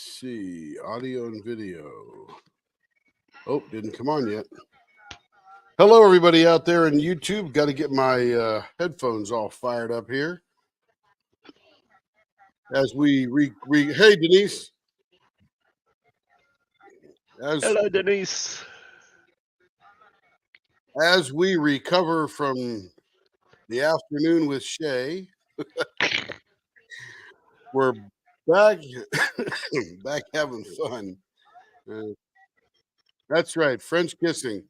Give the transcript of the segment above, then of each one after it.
see. Audio and video. Oh, didn't come on yet. Hello, everybody out there in YouTube. Got to get my headphones all fired up here. As we hey, Denise. Hello, Denise. As we recover from the afternoon with Shay, we're back back having fun. That's right, French kissing.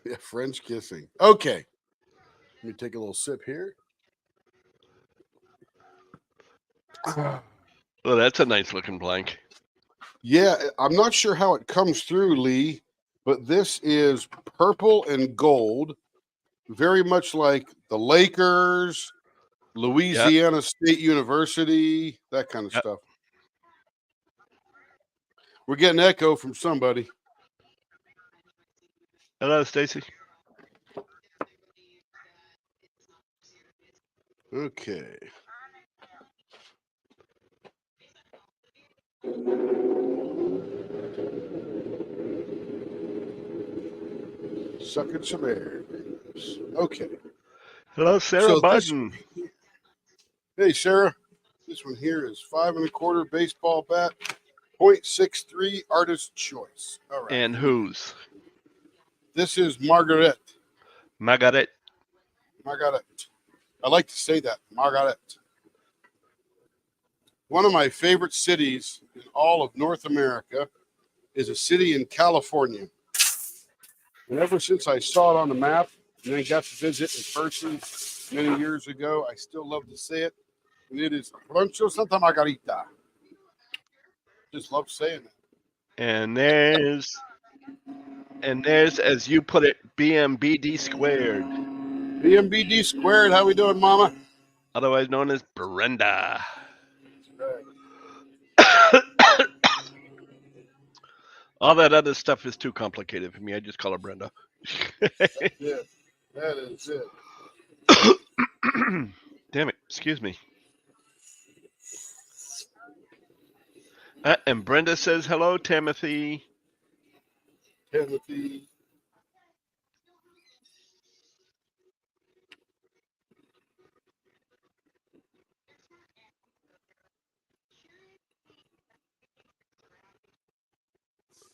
Yeah, French kissing. Okay. Let me take a little sip here. Well, that's a nice looking blank. Yeah, I'm not sure how it comes through, Lee, but this is purple and gold, very much like the Lakers, Louisiana State University, that kind of stuff. We're getting echo from somebody. Hello, Stacy. Okay. Sucking some air. Okay. Hello, Sarah Biden. Hey, Sarah. This one here is 5 1/4 baseball bat, .63 artist choice. All right. And whose? This is Margaret. Margaret. Margaret. I like to say that, Margaret. One of my favorite cities in all of North America is a city in California. And ever since I saw it on the map and then got to visit in person many years ago, I still love to say it. And it is Rancho Santa Margarita. Just love saying it. And there's, as you put it, BMBD squared. BMBD squared. How we doing, Mama? Otherwise known as Brenda. All that other stuff is too complicated for me. I just call her Brenda. That's it. That is it. Damn it. Excuse me. And Brenda says, hello, Timothy. Timothy.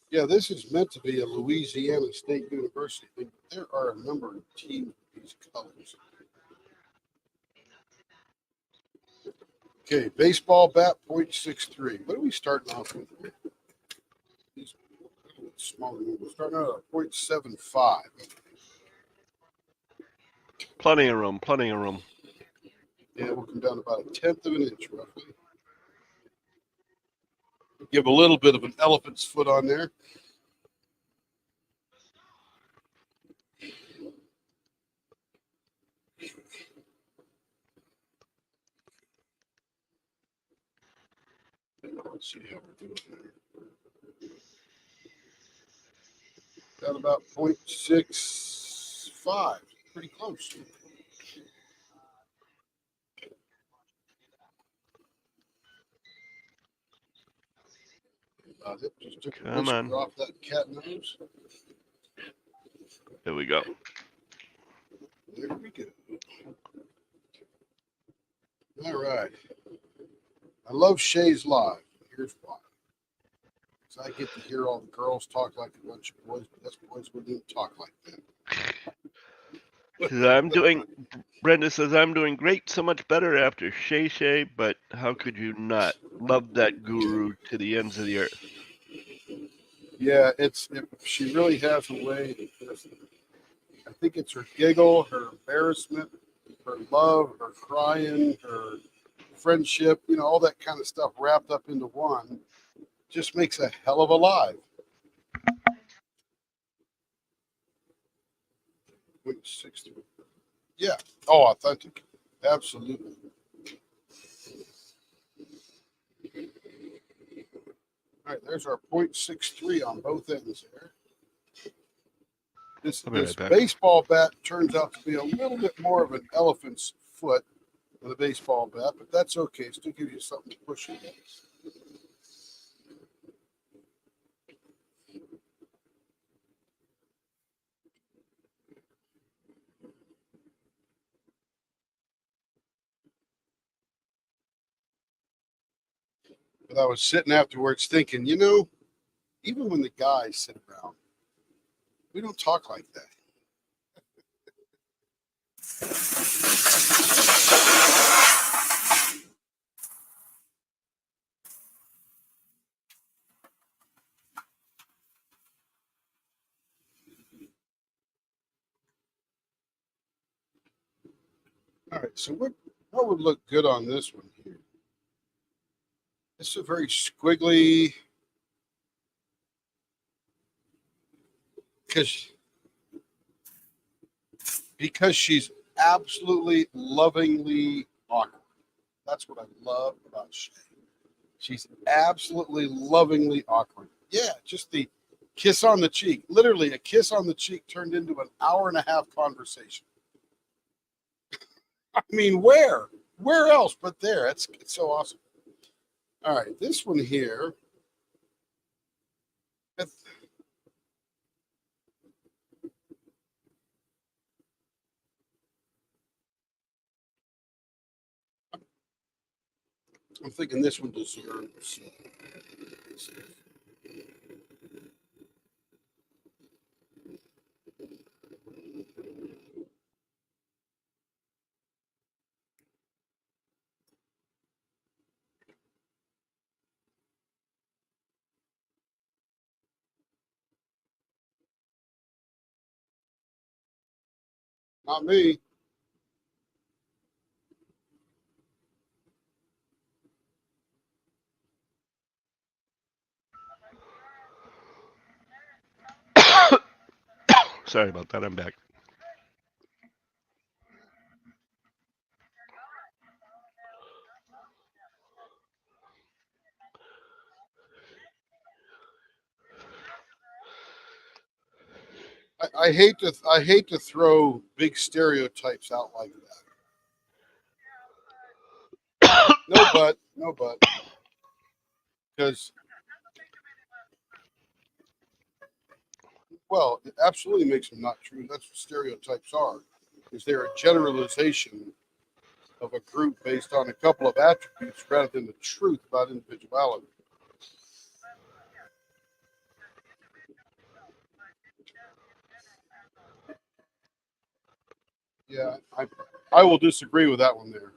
Yeah, this is meant to be a Louisiana State University. There are a number of teams with these colors. Okay, baseball bat, .63. What are we starting off with? These small. We're starting out at .75. Plenty of room, plenty of room. Yeah, we'll come down about 1/10 of an inch, roughly. Give a little bit of an elephant's foot on there. Let's see how we're doing there. Got about .65. Pretty close. About it. Just took a whisker off that cat nose. There we go. There we go. All right. I love Shay's Live. Here's why. Because I get to hear all the girls talk like a bunch of boys, but us boys wouldn't even talk like that. Brenda says, I'm doing great, so much better after Shay, but how could you not love that guru to the ends of the earth? Yeah, she really has a way to I think it's her giggle, her embarrassment, her love, her crying, her friendship, all that kind of stuff wrapped up into one. Just makes a hell of a live. Yeah. Oh, authentic. Absolutely. All right, there's our .63 on both ends there. This baseball bat turns out to be a little bit more of an elephant's foot with a baseball bat, but that's okay. It still gives you something to push it. But I was sitting afterwards thinking, even when the guys sit around, we don't talk like that. All right, so what would look good on this one here? This is a very squiggly, because she's absolutely lovingly awkward. That's what I love about Shay. She's absolutely lovingly awkward. Yeah, just the kiss on the cheek. Literally, a kiss on the cheek turned into an hour-and-a-half conversation. I mean, where? Where else but there? It's so awesome. All right, this one here. I'm thinking this one deserves. Not me. Sorry about that. I'm back. I hate to throw big stereotypes out like that. No, but because well, it absolutely makes them not true. That's what stereotypes are. Is they're a generalization of a group based on a couple of attributes rather than the truth about individuality. Yeah, I will disagree with that one there.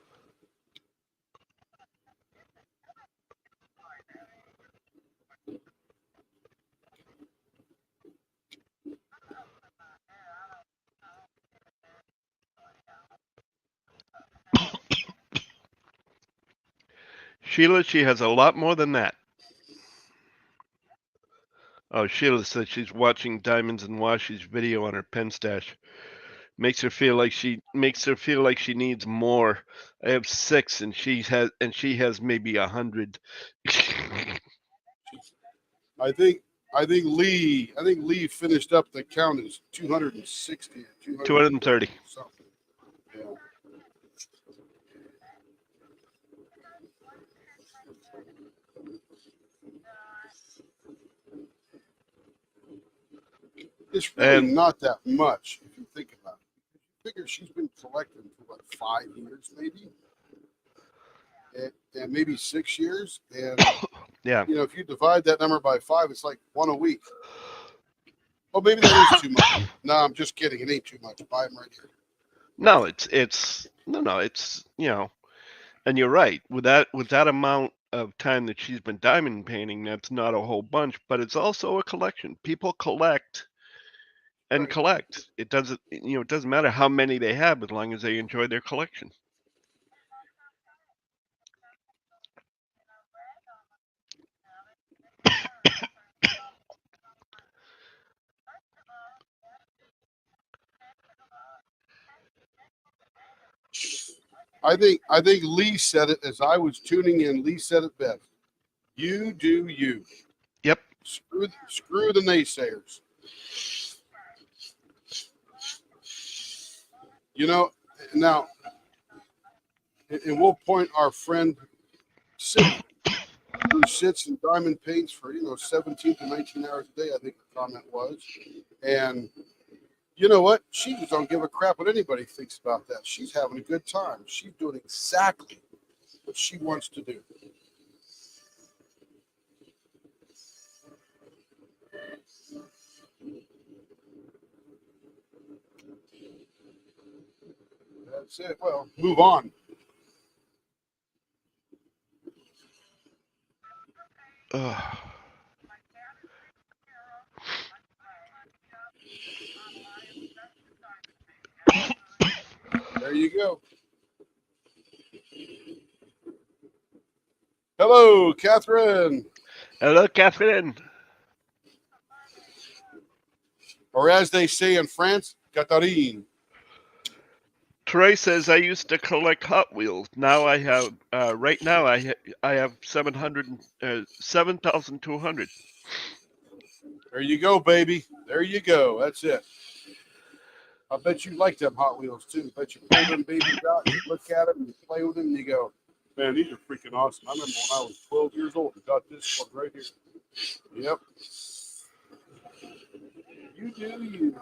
Sheila, she has a lot more than that. Oh, Sheila said she's watching Diamonds and Washi's video on her pen stash. Makes her feel like she needs more. I have 6, and she has maybe 100. I think Lee finished up the count as 260 or 230. something. Yeah. It's really And not that much if you think about it. You figure she's been collecting for what, 5 years maybe, and maybe 6 years, and yeah, if you divide that number by 5, it's like one a week. Oh, maybe that is too much. No, I'm just kidding. It ain't too much. Buy them right here. no, it's and you're right. With that amount of time that she's been diamond painting, that's not a whole bunch, but it's also a collection. People collect and Right. collect. It doesn't matter how many they have as long as they enjoy their collection. I think Lee said it as I was tuning in. Lee said it best. You do you. Yep. Screw the naysayers. Now And we'll point our friend Cindy, who sits in diamond paints for 17 to 19 hours a day. I think the comment was, and you know what? She just don't give a crap what anybody thinks about that. She's having a good time. She's doing exactly what she wants to do. That's it. Well, move on. Ugh. There you go. Hello, Catherine. Hello, Catherine. Or as they say in France, Catherine. Troy says I used to collect Hot Wheels. Now I have right now I have 7,200. There you go, baby. There you go. That's it. I bet you like them Hot Wheels too. I bet you pull them babies out, you look at them, you play with them, and you go, man, these are freaking awesome. I remember when I was 12 years old and got this one right here. Yep. You do you.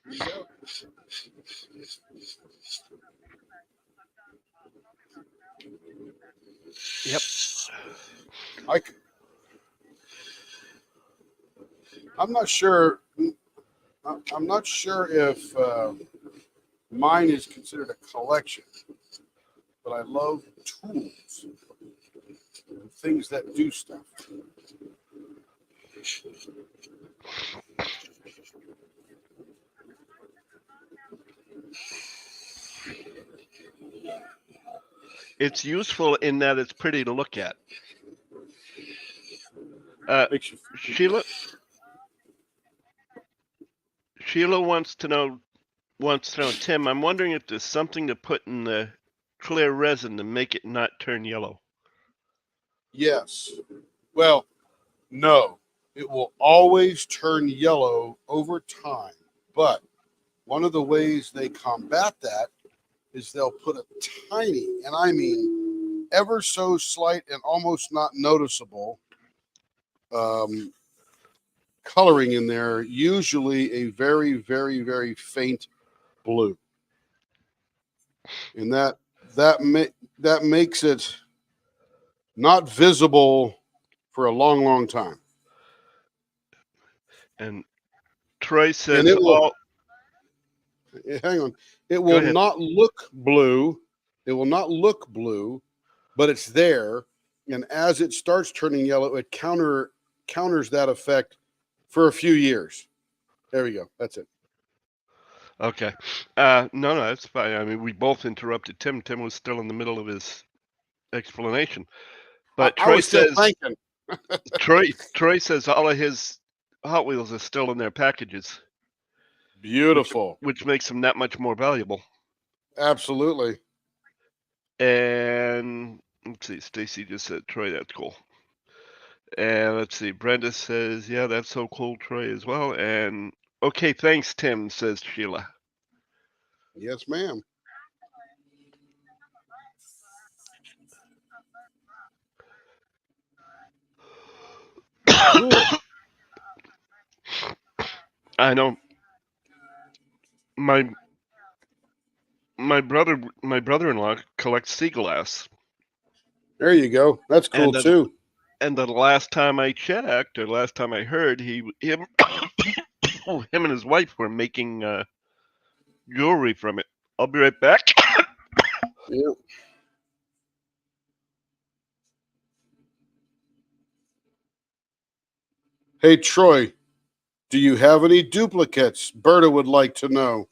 There you go. Yep. I'm not sure. I'm not sure if mine is considered a collection, but I love tools and things that do stuff. It's useful in that it's pretty to look at. Makes you Sheila wants to know, Tim, I'm wondering if there's something to put in the clear resin to make it not turn yellow. Yes. Well, no. It will always turn yellow over time. But one of the ways they combat that is they'll put a tiny, and I mean ever so slight and almost not noticeable coloring in there, usually a very, very, very faint blue. And that makes it not visible for a long, long time. And Troy And says it will all. hang on. It Go will ahead. not look blue. It will not look blue, but it's there. And as it starts turning yellow, it counters that effect for a few years. There we go. That's it. Okay. No, that's fine. I mean, we both interrupted Tim. Tim was still in the middle of his explanation. But I Troy was still says thinking. Troy says all of his Hot Wheels are still in their packages. Beautiful. Which makes them that much more valuable. Absolutely. And let's see, Stacy just said, Troy, that's cool. And let's see, Brenda says, yeah, that's so cool, Troy, as well. And okay, thanks, Tim, says Sheila. Yes, ma'am. Cool. I know my brother-in-law collects sea glass. There you go. That's cool too. And the last time I checked, or last time I heard, him and his wife were making jewelry from it. I'll be right back. Yeah. Hey, Troy, do you have any duplicates? Berta would like to know.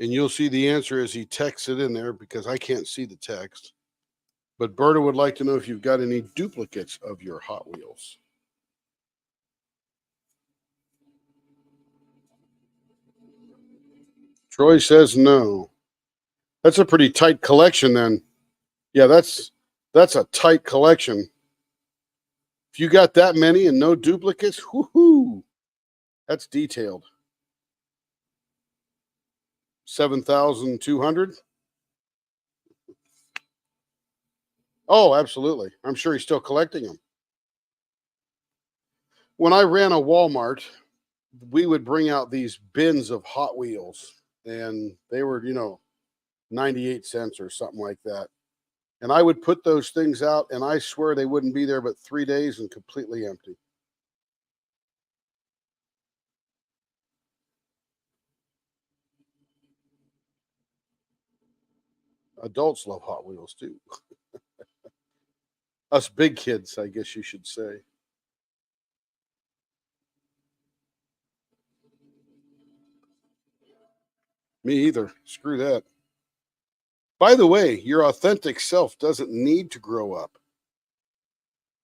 And you'll see the answer as he texts it in there because I can't see the text. But Berta would like to know if you've got any duplicates of your Hot Wheels. Troy says no. That's a pretty tight collection then. Yeah, that's a tight collection. If you got that many and no duplicates, whoo-hoo, that's detailed. 7,200. Oh, absolutely. I'm sure he's still collecting them. When I ran a Walmart, we would bring out these bins of Hot Wheels, and they were, 98 cents or something like that. And I would put those things out, and I swear they wouldn't be there but 3 days and completely empty. Adults love Hot Wheels too. Us big kids, I guess you should say. Me either. Screw that. By the way, your authentic self doesn't need to grow up.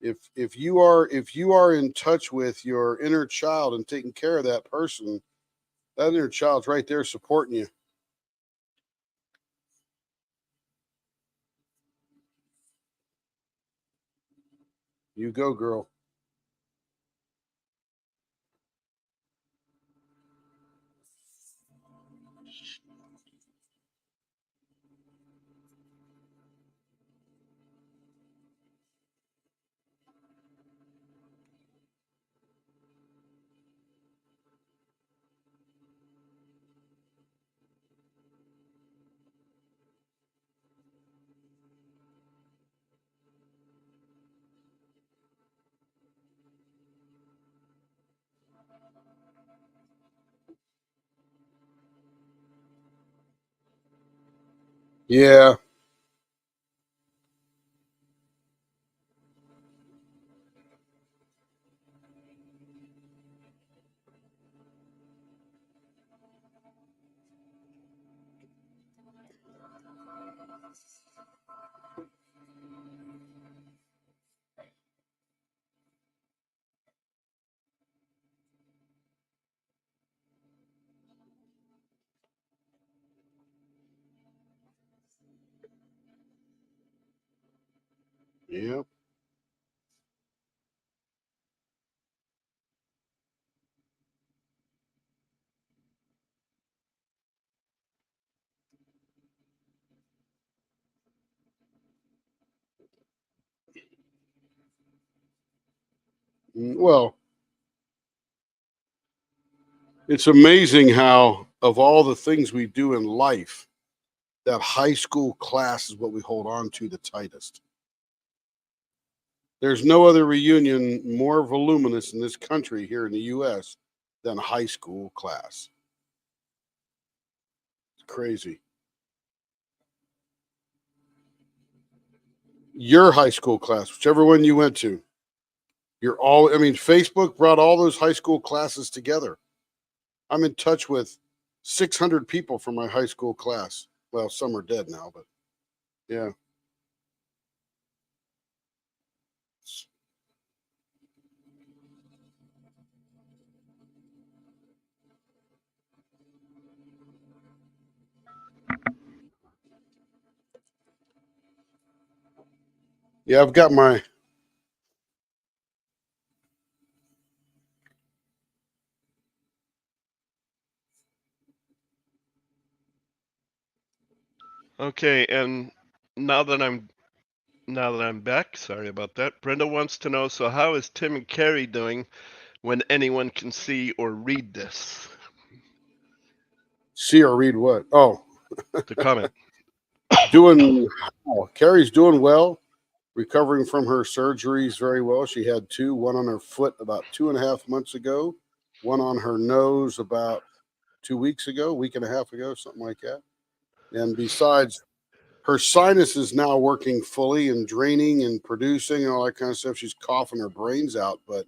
If you are in touch with your inner child and taking care of that person, that inner child's right there supporting you. You go, girl. Yeah. Yep. Well, it's amazing how, of all the things we do in life, that high school class is what we hold on to the tightest. There's no other reunion more voluminous in this country here in the US than high school class. It's crazy. Your high school class, whichever one you went to, Facebook brought all those high school classes together. I'm in touch with 600 people from my high school class. Well, some are dead now, but yeah. Yeah, I've got my. Okay, and now that I'm back, sorry about that. Brenda wants to know, so how is Tim and Carrie doing when anyone can see or read this? See or read what? Oh, The comment. doing. Oh, Carrie's doing well, recovering from her surgeries very well. She had two, one on her foot about 2.5 months ago, one on her nose about 2 weeks ago, week and a half ago, something like that. And besides, her sinus is now working fully and draining and producing and all that kind of stuff. She's coughing her brains out, but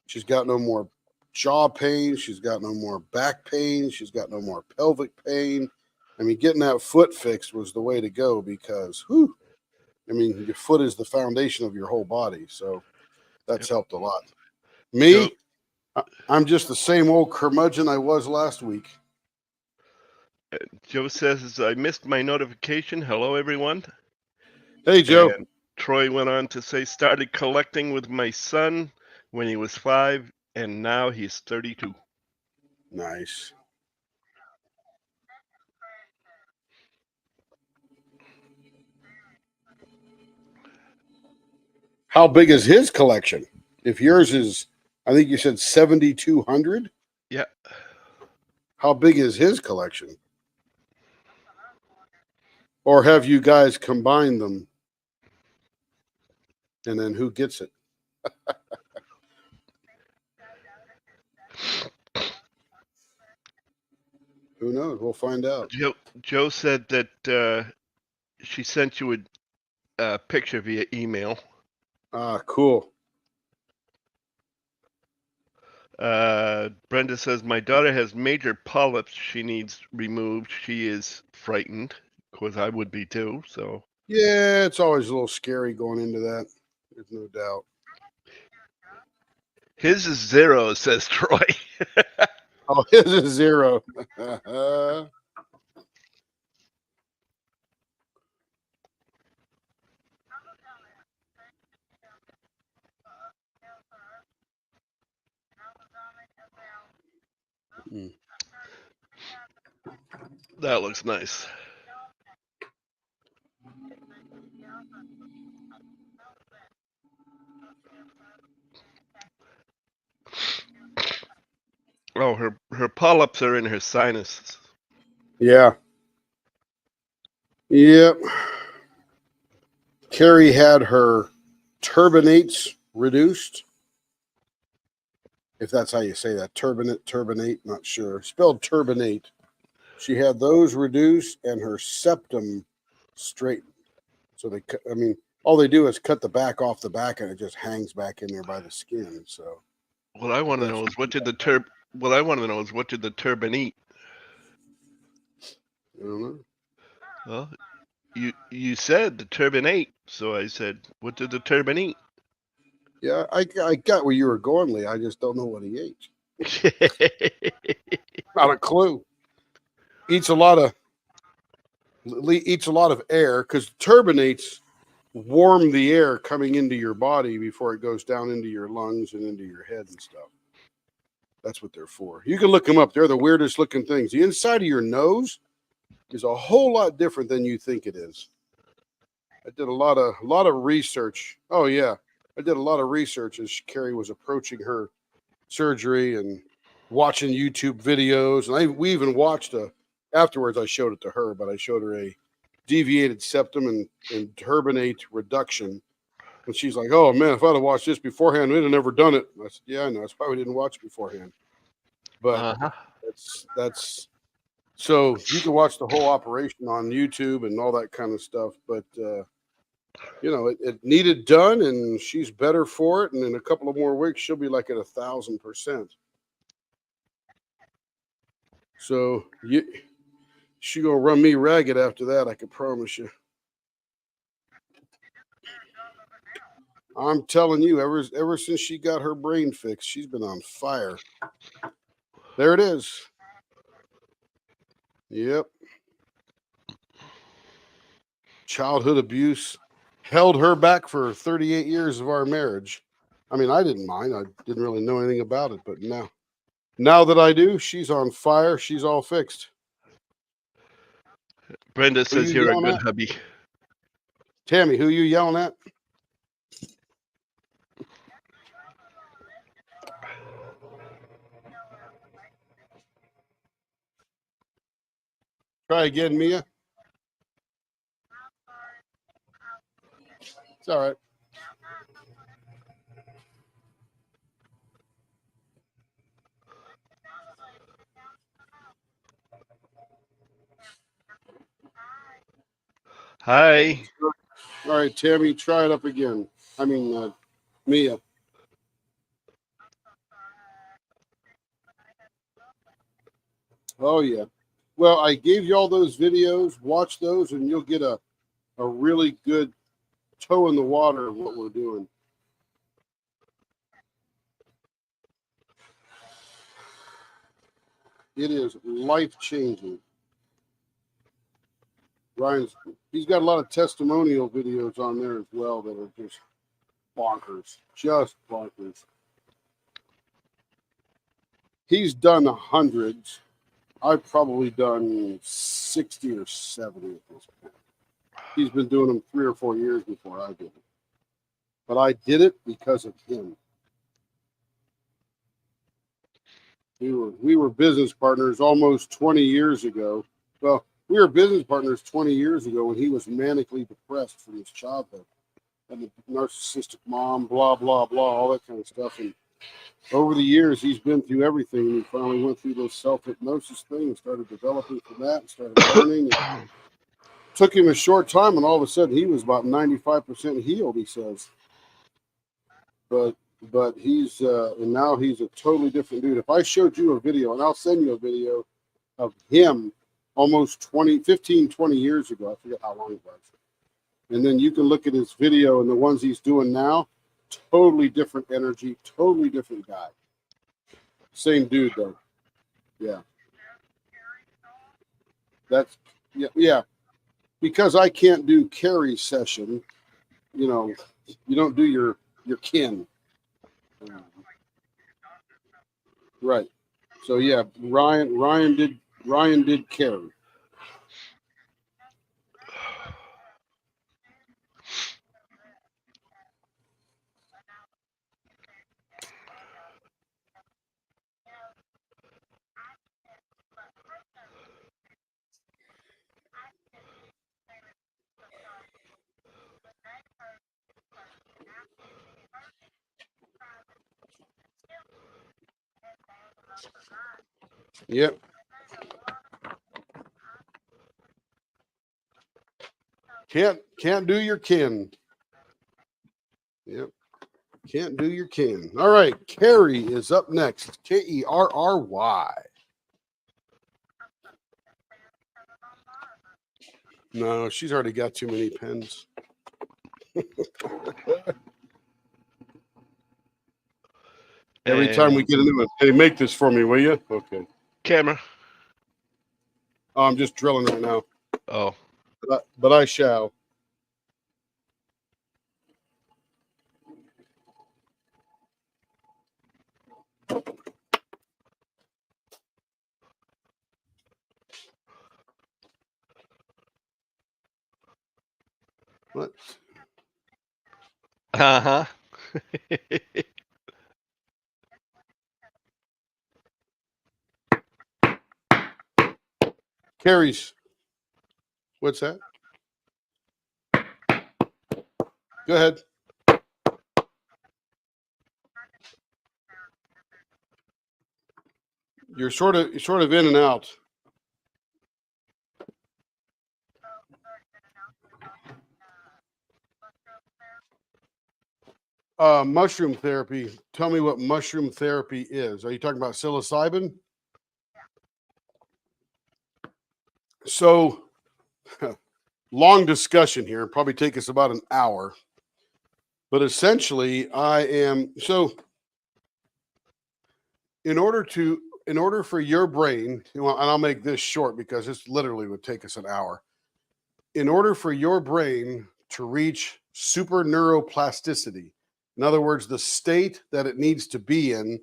she's got no more jaw pain. She's got no more back pain. She's got no more pelvic pain. I mean, getting that foot fixed was the way to go because, whew, I mean, your foot is the foundation of your whole body. So that's Yep. helped a lot. Joe, Me, I'm just the same old curmudgeon I was last week. Joe says, I missed my notification. Hello, everyone. Hey, Joe. And Troy went on to say, started collecting with my son when he was 5, and now he's 32. Nice. How big is his collection? If yours is, I think you said 7,200. Yeah. How big is his collection? Or have you guys combined them? And then who gets it? Who knows? We'll find out. Joe said that she sent you a picture via email. Ah, cool. Brenda says, my daughter has major polyps she needs removed. She is frightened. Of course, I would be too. So Yeah, it's always a little scary going into that. There's no doubt. his is 0, says Troy. Oh, his is 0. That looks nice. Oh, her polyps are in her sinuses. Yeah. Yep. Carrie had her turbinates reduced. If that's how you say that. Turbinate, not sure. Spelled turbinate. She had those reduced and her septum straightened. So all they do is cut the back off the back and it just hangs back in there by the skin. So what I want to know is what did the turbine eat? I don't know. Well, you said the turbine ate, so I said, what did the turbine eat? Yeah, I got where you were going, Lee. I just don't know what he ate. Not a clue. Eats a lot of air because turbinates warm the air coming into your body before it goes down into your lungs and into your head and stuff. That's what they're for. You can look them up. They're the weirdest looking things. The inside of your nose is a whole lot different than you think it is. I did a lot of research. Oh yeah, I did a lot of research as Carrie was approaching her surgery and watching YouTube videos. And we even watched afterwards. I showed it to her, but I showed her a deviated septum and turbinate reduction. And she's like, "Oh man, if I'd have watched this beforehand, we'd have never done it." And I said, "Yeah, I know. That's why we didn't watch it beforehand." But that's so you can watch the whole operation on YouTube and all that kind of stuff. But it needed done, and she's better for it. And in a couple of more weeks, she'll be like at 1,000%. So she gonna run me ragged after that. I can promise you. I'm telling you, ever since she got her brain fixed, she's been on fire. There it is. Yep. Childhood abuse held her back for 38 years of our marriage. I mean, I didn't mind. I didn't really know anything about it, but now that I do, she's on fire. She's all fixed. Brenda says you're a good hubby. Tammy, who you yelling at? Try again, Mia. It's all right. Hi. All right, Tammy, try it up again. I mean, Mia. Oh, yeah. Well, I gave you all those videos. Watch those, and you'll get a really good toe in the water of what we're doing. It is life-changing. He's got a lot of testimonial videos on there as well that are just bonkers. Just bonkers. He's done hundreds. I've probably done 60 or 70 at this point. He's been doing them 3 or 4 years before I did it. but I did it because of him. We were business partners almost 20 years ago. Well, we were business partners 20 years ago when he was manically depressed from his childhood and the narcissistic mom, blah, blah, blah, all that kind of stuff. And over the years, he's been through everything. And he finally went through those self-hypnosis thing and started developing from that and started learning. And took him a short time, and all of a sudden, he was about 95% healed, he says. But he's and now he's a totally different dude. If I showed you a video, and I'll send you a video of him almost 15, 20 years ago, I forget how long it was. And then you can look at his video and the ones he's doing now, totally different energy, totally different guy. Same dude though. Yeah. That's yeah. Because I can't do Carrie's session, you know, you don't do your kin. Right. So yeah, Ryan did Carrie. Yep. Can't do your kin. Yep. Can't do your kin. All right. Carrie is up next. Kerry. No, she's already got too many pens. Every time we get a new one, hey, make this for me, will you? Okay. Camera. Oh, I'm just drilling right now. Oh. But I shall. What? Uh-huh. Carrie's. What's that? Go ahead. You're sort of in and out. Mushroom therapy. Tell me what mushroom therapy is. Are you talking about psilocybin? So, long discussion here. Probably take us about an hour. But essentially, in order for your brain, and I'll make this short because this literally would take us an hour. In order for your brain to reach super neuroplasticity, in other words, the state that it needs to be in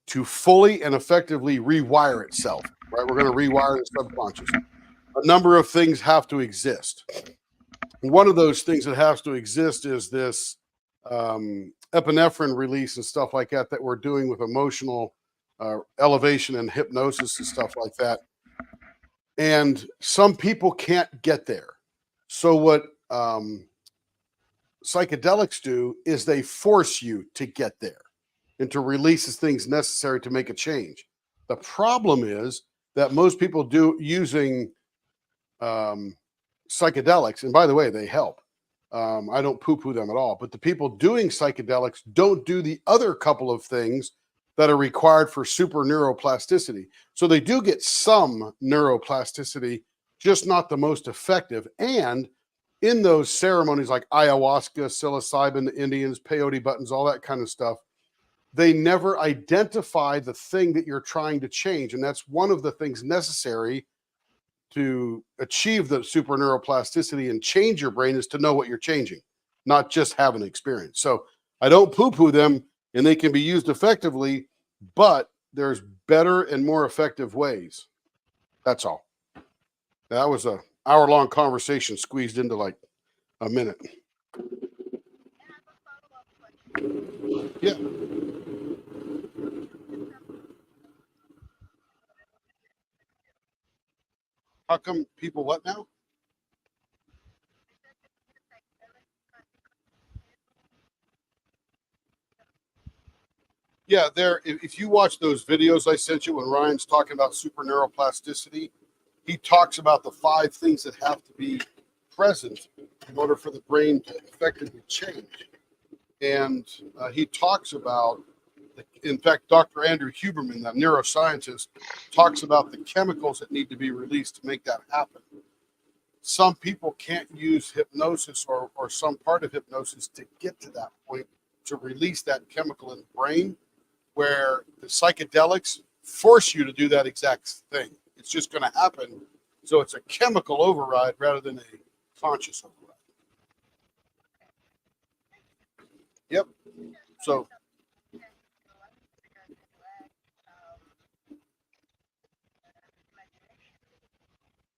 to fully and effectively rewire itself, right? We're going to rewire the subconscious. A number of things have to exist. One of those things that has to exist is this epinephrine release and stuff like that we're doing with emotional elevation and hypnosis and stuff like that. And some people can't get there. So what psychedelics do is they force you to get there and to release the things necessary to make a change. The problem is that most people do using psychedelics, and by the way, they help. I don't poo-poo them at all, but the people doing psychedelics don't do the other couple of things that are required for super neuroplasticity. So they do get some neuroplasticity, just not the most effective. And in those ceremonies like ayahuasca, psilocybin, the Indians, peyote buttons, all that kind of stuff, they never identify the thing that you're trying to change. And that's one of the things necessary to achieve the super neuroplasticity and change your brain is to know what you're changing, not just have an experience. So I don't poo-poo them, and they can be used effectively, but there's better and more effective ways. That's all. That was a hour-long conversation squeezed into like a minute. Yeah. How come people what now? Yeah, there. If you watch those videos I sent you when Ryan's talking about super neuroplasticity, he talks about the 5 things that have to be present in order for the brain to effectively change. And he talks about, in fact, Dr. Andrew Huberman, that neuroscientist, talks about the chemicals that need to be released to make that happen. Some people can't use hypnosis or some part of hypnosis to get to that point to release that chemical in the brain, where the psychedelics force you to do that exact thing. It's just going to happen. So it's a chemical override rather than a conscious override. Yep. So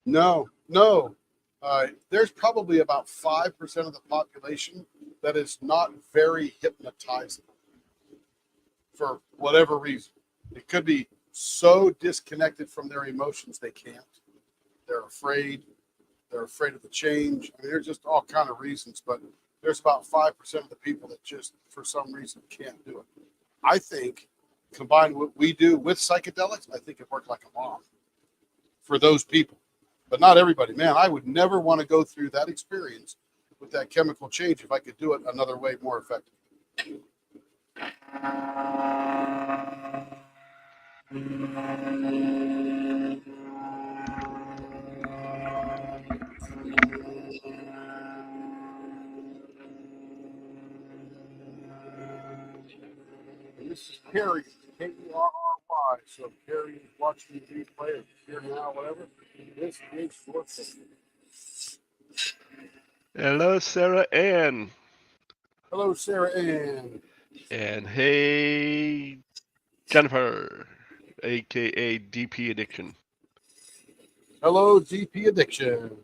no, no. There's probably about 5% of the population that is not very hypnotizable for whatever reason. It could be so disconnected from their emotions they can't. They're afraid. They're afraid of the change. I mean, there's just all kind of reasons, but there's about 5% of the people that just, for some reason, can't do it. I think combined what we do with psychedelics, I think it worked like a bomb for those people, but not everybody. Man, I would never want to go through that experience with that chemical change if I could do it another way more effectively. And this is Carrie, Kerry. So Carrie is watching the replay or here now, whatever. This is your thing. Hello, Sarah Ann. Hello, Sarah Ann. And hey, Jennifer, aka DP Addiction. Hello, DP Addiction.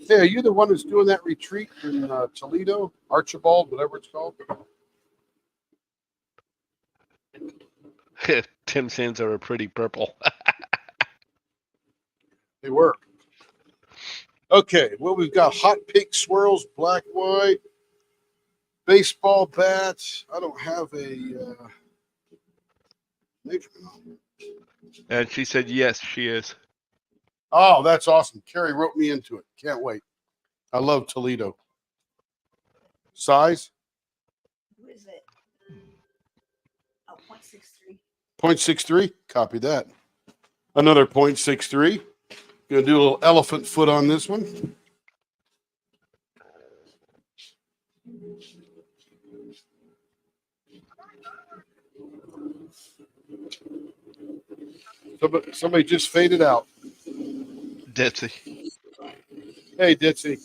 Hey, are you the one who's doing that retreat in Toledo, Archibald, whatever it's called? Tim Sands are pretty purple. They were. Okay, well, we've got hot pink swirls, black, white, baseball bats. I don't have a measurement on here. And she said, yes, she is. Oh, that's awesome. Carrie wrote me into it. Can't wait. I love Toledo. Size? Who is it? Oh, 0.63. 0.63. Copy that. Another 0.63. Gonna do a little elephant foot on this one. Somebody just faded out. Ditsy. Hey, Ditsy.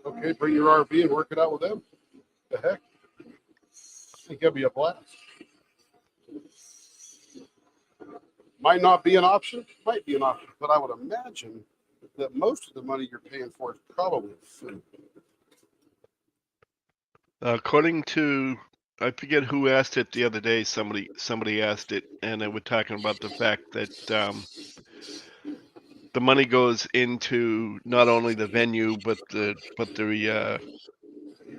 Okay, bring your RV and work it out with them. The heck? I think that'd be a blast. Might not be an option, might be an option, but I would imagine that most of the money you're paying for is probably food. According to, I forget who asked it the other day. Somebody asked it, and they were talking about the fact that the money goes into not only the venue but the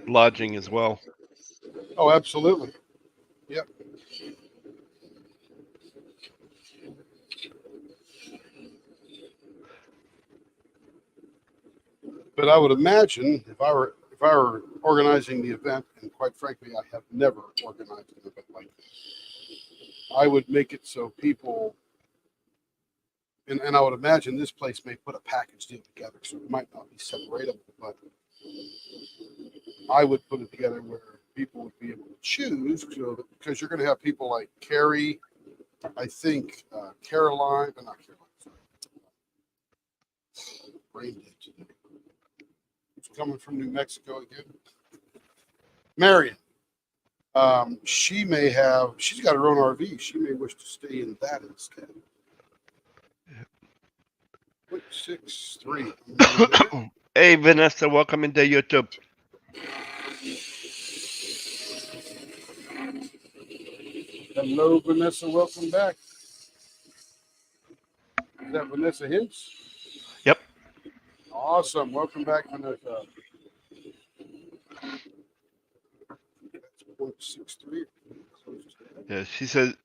lodging as well. Oh, absolutely. Yep. But I would imagine if I were organizing the event, and quite frankly, I have never organized an event like this, I would make it so people, and I would imagine this place may put a package deal together, so it might not be separatable, but I would put it together where people would be able to choose, so because you're going to have people like Carrie, I think Caroline, but not Caroline. Sorry. Brain dead today. It's coming from New Mexico again. Marion. She's got her own RV. She may wish to stay in that instead. 0.63. Hey, Vanessa, welcome into YouTube. Hello, Vanessa. Welcome back. Is that Vanessa Hints? Yep. Awesome. Welcome back, Vanessa. That's 0.63. Yeah,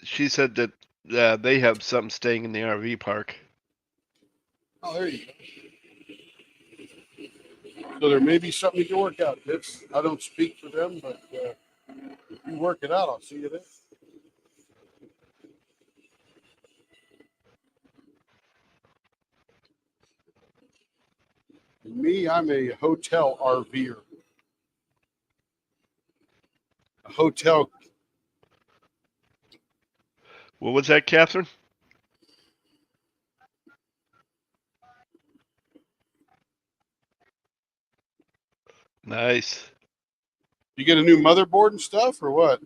she said that they have something staying in the RV park. Oh, there you go. So there may be something you can work out. I don't speak for them, but if you work it out, I'll see you there. Me, I'm a hotel RVer. A hotel. What was that, Catherine? Nice. You get a new motherboard and stuff, or what?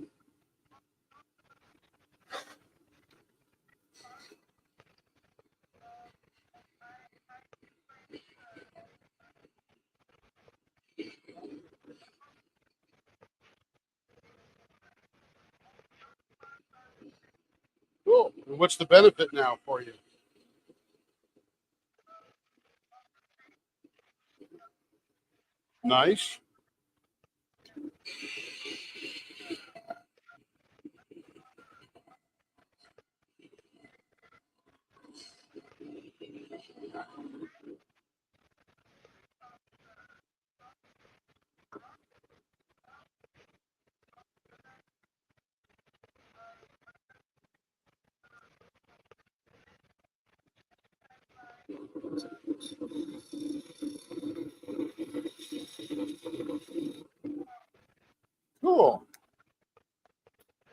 Cool. And what's the benefit now for you? Nice. Cool.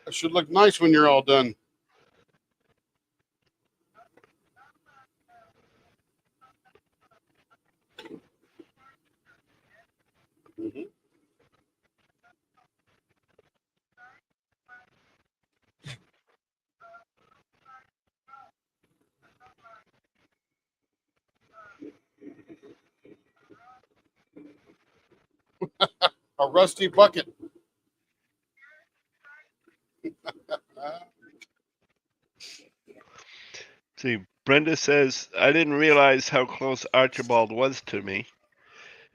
That should look nice when you're all done. Mm-hmm. A rusty bucket. See, Brenda says, I didn't realize how close Archibald was to me.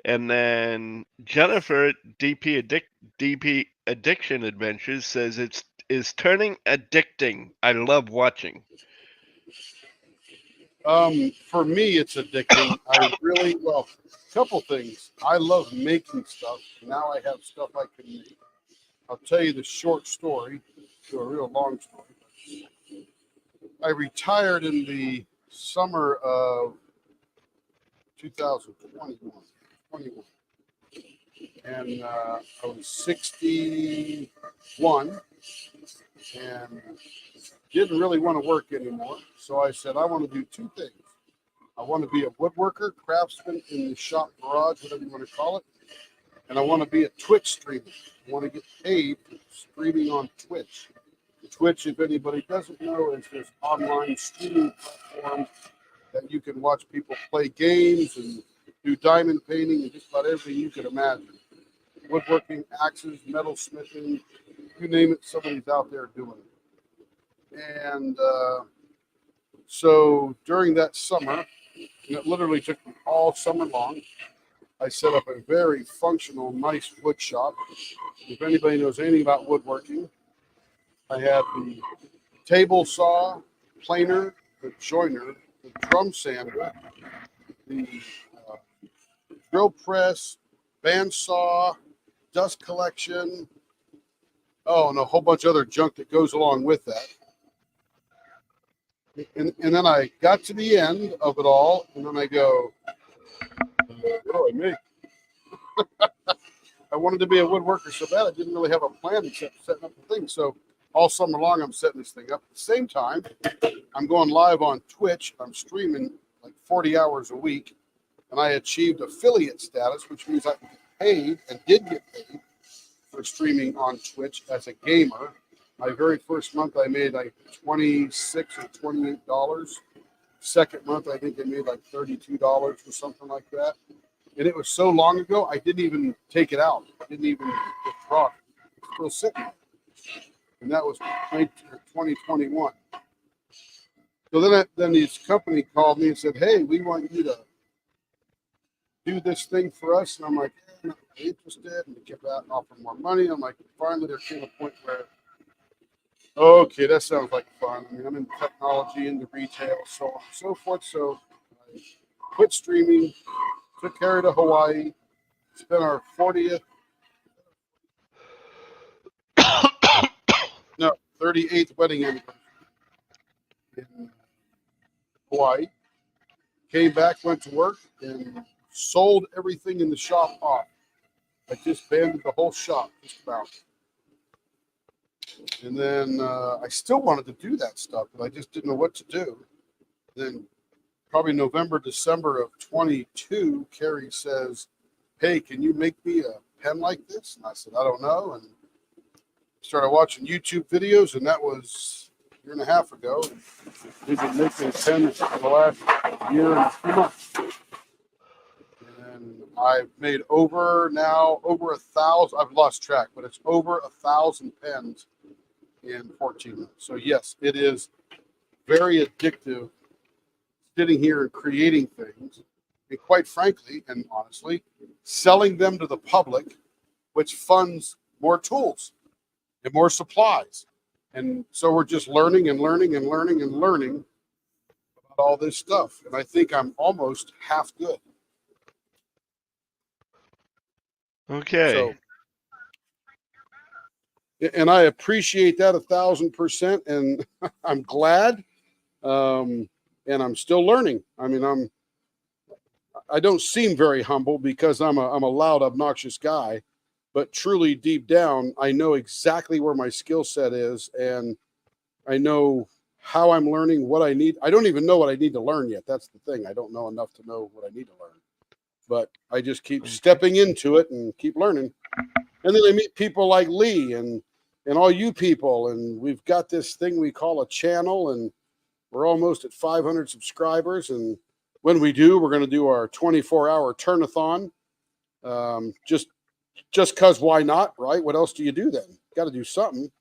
And then Jennifer, DP Addiction Adventures, says is turning addicting. I love watching. For me, it's addicting. A couple things. I love making stuff. Now I have stuff I can make. I'll tell you the short story to a real long story. I retired in the summer of 2021. And I was 61 and didn't really want to work anymore. So I said, I want to do two things. I want to be a woodworker, craftsman in the shop garage, whatever you want to call it. And I want to be a Twitch streamer. I want to get paid for streaming on Twitch. Twitch, if anybody doesn't know, is this online streaming platform that you can watch people play games and do diamond painting and just about everything you can imagine. Woodworking, axes, metal smithing, you name it, somebody's out there doing it. And so during that summer, and it literally took me all summer long, I set up a very functional, nice wood shop. If anybody knows anything about woodworking, I had the table saw, planer, the joiner, the drum sander, the drill press, bandsaw, dust collection, and a whole bunch of other junk that goes along with that. And then I got to the end of it all, and then I go, really, me? I wanted to be a woodworker so bad I didn't really have a plan except setting up the thing. So all summer long, I'm setting this thing up. At the same time, I'm going live on Twitch. I'm streaming like 40 hours a week, and I achieved affiliate status, which means I get paid and did get paid for streaming on Twitch as a gamer. My very first month, I made like $26 or $28. Second month, I think I made like $32 or something like that. And it was so long ago, I didn't even take it out. I didn't even withdraw it. It's still sitting. And that was 2021. So then this company called me and said, hey, we want you to do this thing for us. And I'm like, I'm not really interested. And they kept offering more money. I'm like, finally, there came a point where, okay, that sounds like fun. I mean, I'm in technology, into retail, so on and so forth. So I quit streaming, took Harry to Hawaii, spent our 40th, no, 38th wedding anniversary in Hawaii. Came back, went to work, and sold everything in the shop off. I disbanded the whole shop, just about. And then I still wanted to do that stuff, but I just didn't know what to do. Then probably November, December of 22, Carrie says, hey, can you make me a pen like this? And I said, I don't know. And started watching YouTube videos, and that was a year and a half ago. We've been making pens for the last year and a few months. And I've made over 1,000, I've lost track, but it's over 1,000 pens in 14 months. So yes, it is very addictive sitting here and creating things, and quite frankly and honestly, selling them to the public, which funds more tools and more supplies. And so we're just learning and learning and learning and learning about all this stuff. And I think I'm almost half good. Okay. So, and I appreciate that 1,000%, and I'm glad. And I'm still learning. I mean, I don't seem very humble because I'm a loud, obnoxious guy, but truly deep down, I know exactly where my skill set is, and I know how I'm learning, what I need. I don't even know what I need to learn yet. That's the thing. I don't know enough to know what I need to learn, but I just keep stepping into it and keep learning. And then I meet people like Lee and all you people, and we've got this thing we call a channel, and we're almost at 500 subscribers. And when we do, we're going to do our 24-hour turnathon. Just because why not, right? What else do you do then? Got to do something.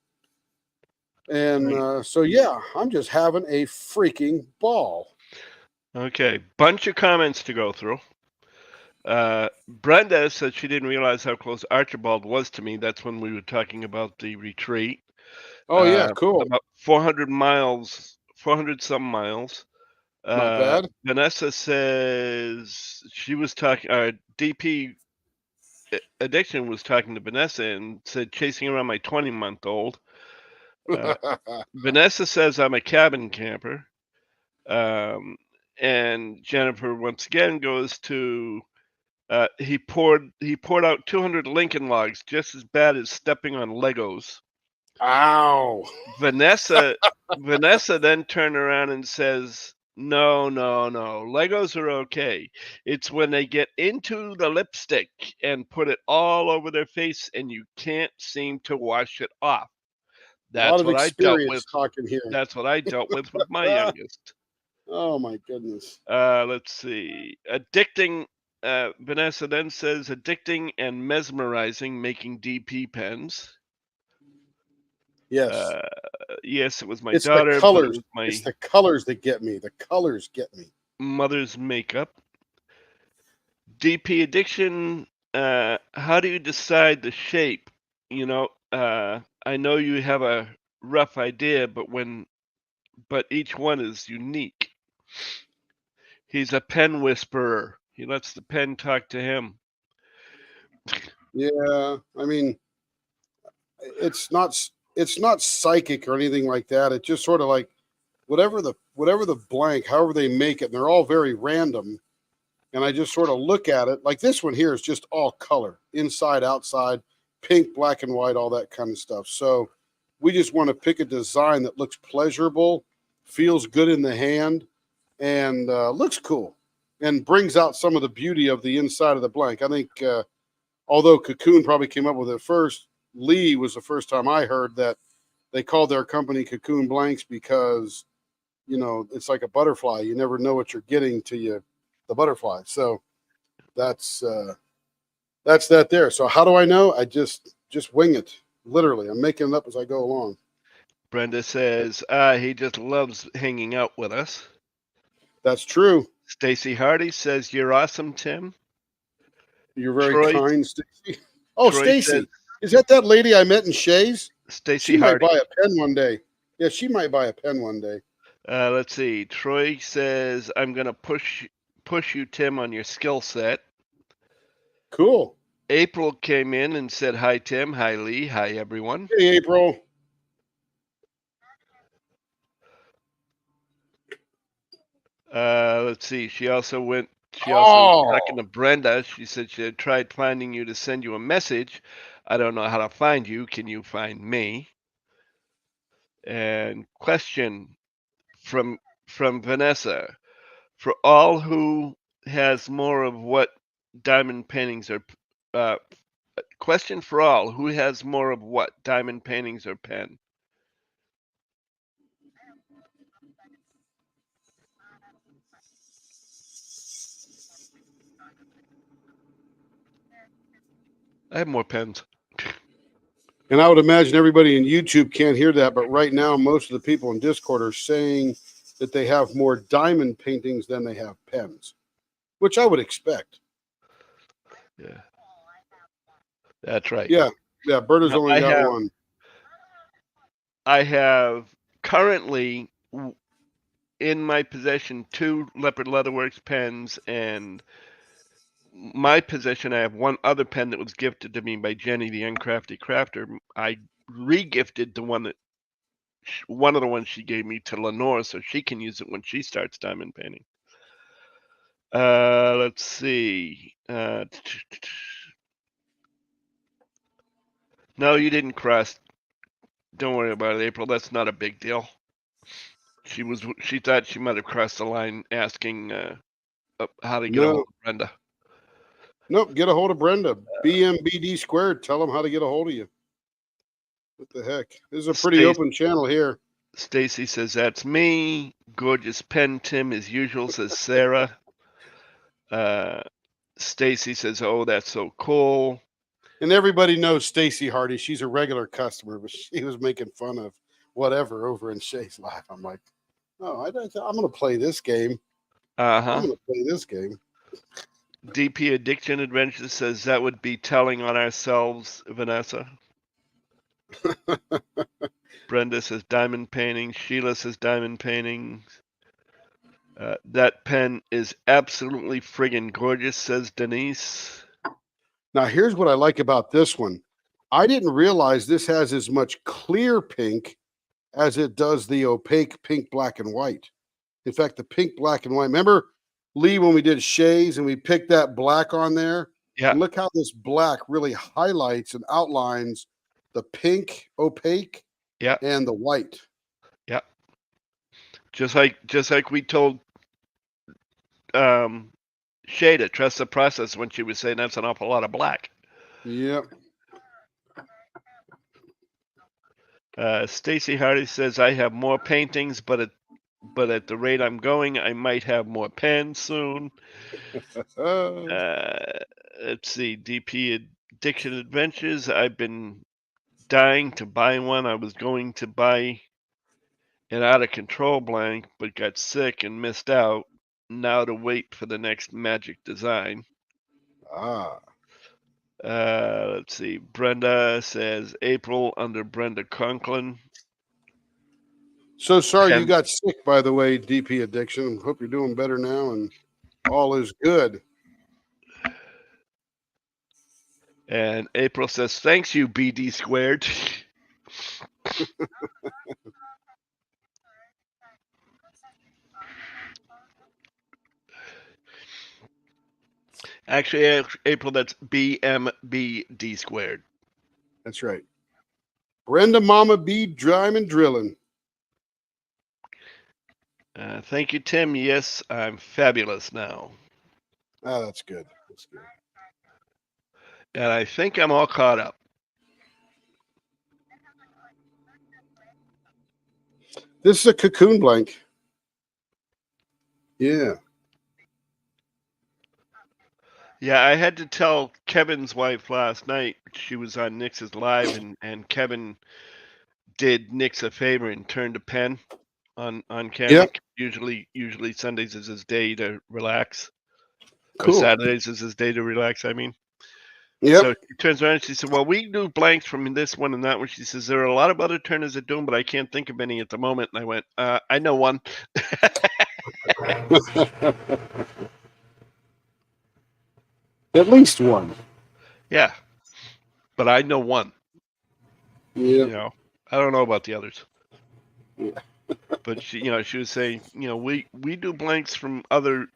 And so, yeah, I'm just having a freaking ball. Okay. Bunch of comments to go through. Brenda said she didn't realize how close Archibald was to me. That's when we were talking about the retreat. Oh, yeah, cool. About 400 miles, 400 some miles. Not bad. Vanessa says she was talking, DP Addiction was talking to Vanessa and said chasing around my 20-month-old. Vanessa says I'm a cabin camper. And Jennifer once again goes to he poured out 200 Lincoln logs, just as bad as stepping on Legos. Ow. Vanessa then turned around and says, no, Legos are okay. It's when they get into the lipstick and put it all over their face and you can't seem to wash it off. That's what I dealt with. Talking here. That's what I dealt with my youngest. Oh my goodness. Let's see. Addicting. Vanessa then says addicting and mesmerizing, making DP pens. Yes. Yes, it was my it's daughter. The colors. But it's the colors that get me. The colors get me. Mother's makeup. DP addiction. How do you decide the shape? You know, I know you have a rough idea, but each one is unique. He's a pen whisperer. He lets the pen talk to him. Yeah, I mean, it's not psychic or anything like that. It's just sort of like whatever the blank, however they make it, and they're all very random. And I just sort of look at it. Like this one here is just all color, inside, outside, pink, black and white, all that kind of stuff. So we just want to pick a design that looks pleasurable, feels good in the hand, and looks cool, and brings out some of the beauty of the inside of the blank. I think, although Cocoon probably came up with it first, Lee was the first time I heard that they called their company Cocoon Blanks because, it's like a butterfly. You never know what you're getting till the butterfly. So that's that there. So how do I know? I just wing it. Literally, I'm making it up as I go along. Brenda says, he just loves hanging out with us. That's true. Stacy Hardy says, you're awesome, Tim. You're very Troy- kind, Stacy. Oh, Troy says, Stacy. Is that lady I met in Shays? Stacy She might Hardy. buy a pen one day. Yeah, she might buy a pen one day. Let's see. Troy says, I'm going to push you, Tim, on your skill set. Cool. April came in and said, hi, Tim. Hi, Lee. Hi, everyone. Hey, April. Let's see. She also talking to Brenda. She said she had tried finding you to send you a message. I don't know how to find you. Can you find me? And question from Vanessa. For all who has more of what diamond paintings are, question for all who has more of what diamond paintings or pen? I have more pens. And I would imagine everybody in YouTube can't hear that, but right now most of the people in Discord are saying that they have more diamond paintings than they have pens, which I would expect. Yeah, that's right. Yeah, Berta's Now, only got one. I have currently in my possession 2 Leopard Leatherworks pens, and my possession I have one other pen that was gifted to me by Jenny, the Uncrafty Crafter. I re-gifted one of the ones she gave me to Lenore so she can use it when she starts diamond painting. Let's see. No, you didn't cross. Don't worry about it, April. That's not a big deal. She thought she might have crossed the line asking how to get a hold of Brenda. Nope, get a hold of Brenda. BMBD squared. Tell them how to get a hold of you. What the heck? This is a pretty open channel here. Stacy says, that's me. Gorgeous pen, Tim, as usual, says Sarah. Stacy says, oh, that's so cool. And everybody knows Stacy Hardy. She's a regular customer, but she was making fun of whatever over in Shay's Live. I'm like, oh, I'm going to play this game. I'm going to play this game. DP Addiction Adventures says that would be telling on ourselves, Vanessa. Brenda says diamond painting. Sheila says diamond paintings. That pen is absolutely friggin' gorgeous, says Denise. Now, here's what I like about this one. I didn't realize this has as much clear pink as it does the opaque pink, black, and white. In fact, the pink, black, and white. Remember, Lee, when we did Shays and we picked that black on there? Yeah. And look how this black really highlights and outlines the pink, opaque, and the white. Yeah. Just like we told Shay to trust the process when she was saying that's an awful lot of black. Yep. Stacy Hardy says I have more paintings, but at the rate I'm going, I might have more pens soon. Let's see, DP Addiction Adventures. I've been dying to buy one. I was going to buy an out of control blank, but got sick and missed out. Now to wait for the next magic design. Let's see. Brenda says April under Brenda Conklin. So sorry you got sick, by the way, DP Addiction. Hope you're doing better now and all is good. And April says, thanks you, BD squared. Actually, April, that's BMBD squared. That's right. Brenda Mama B Diamond Drilling. Thank you, Tim. Yes, I'm fabulous now. Oh, that's good. That's good. And I think I'm all caught up. This is a cocoon blank. Yeah. Yeah, I had to tell Kevin's wife last night. She was on Nix's live, and Kevin did Nix a favor and turned a pen on camera. Yep. Usually Sundays is his day to relax, or Cool. Saturdays is his day to relax. I mean, Yep. so she turns around and she said, "Well, we do blanks from this one and that one." She says, "There are a lot of other turners that do them, but I can't think of any at the moment." And I went, "I know one." At least one. Yeah, but I know one. Yeah. You know, I don't know about the others. Yeah. But she was saying, we do blanks from other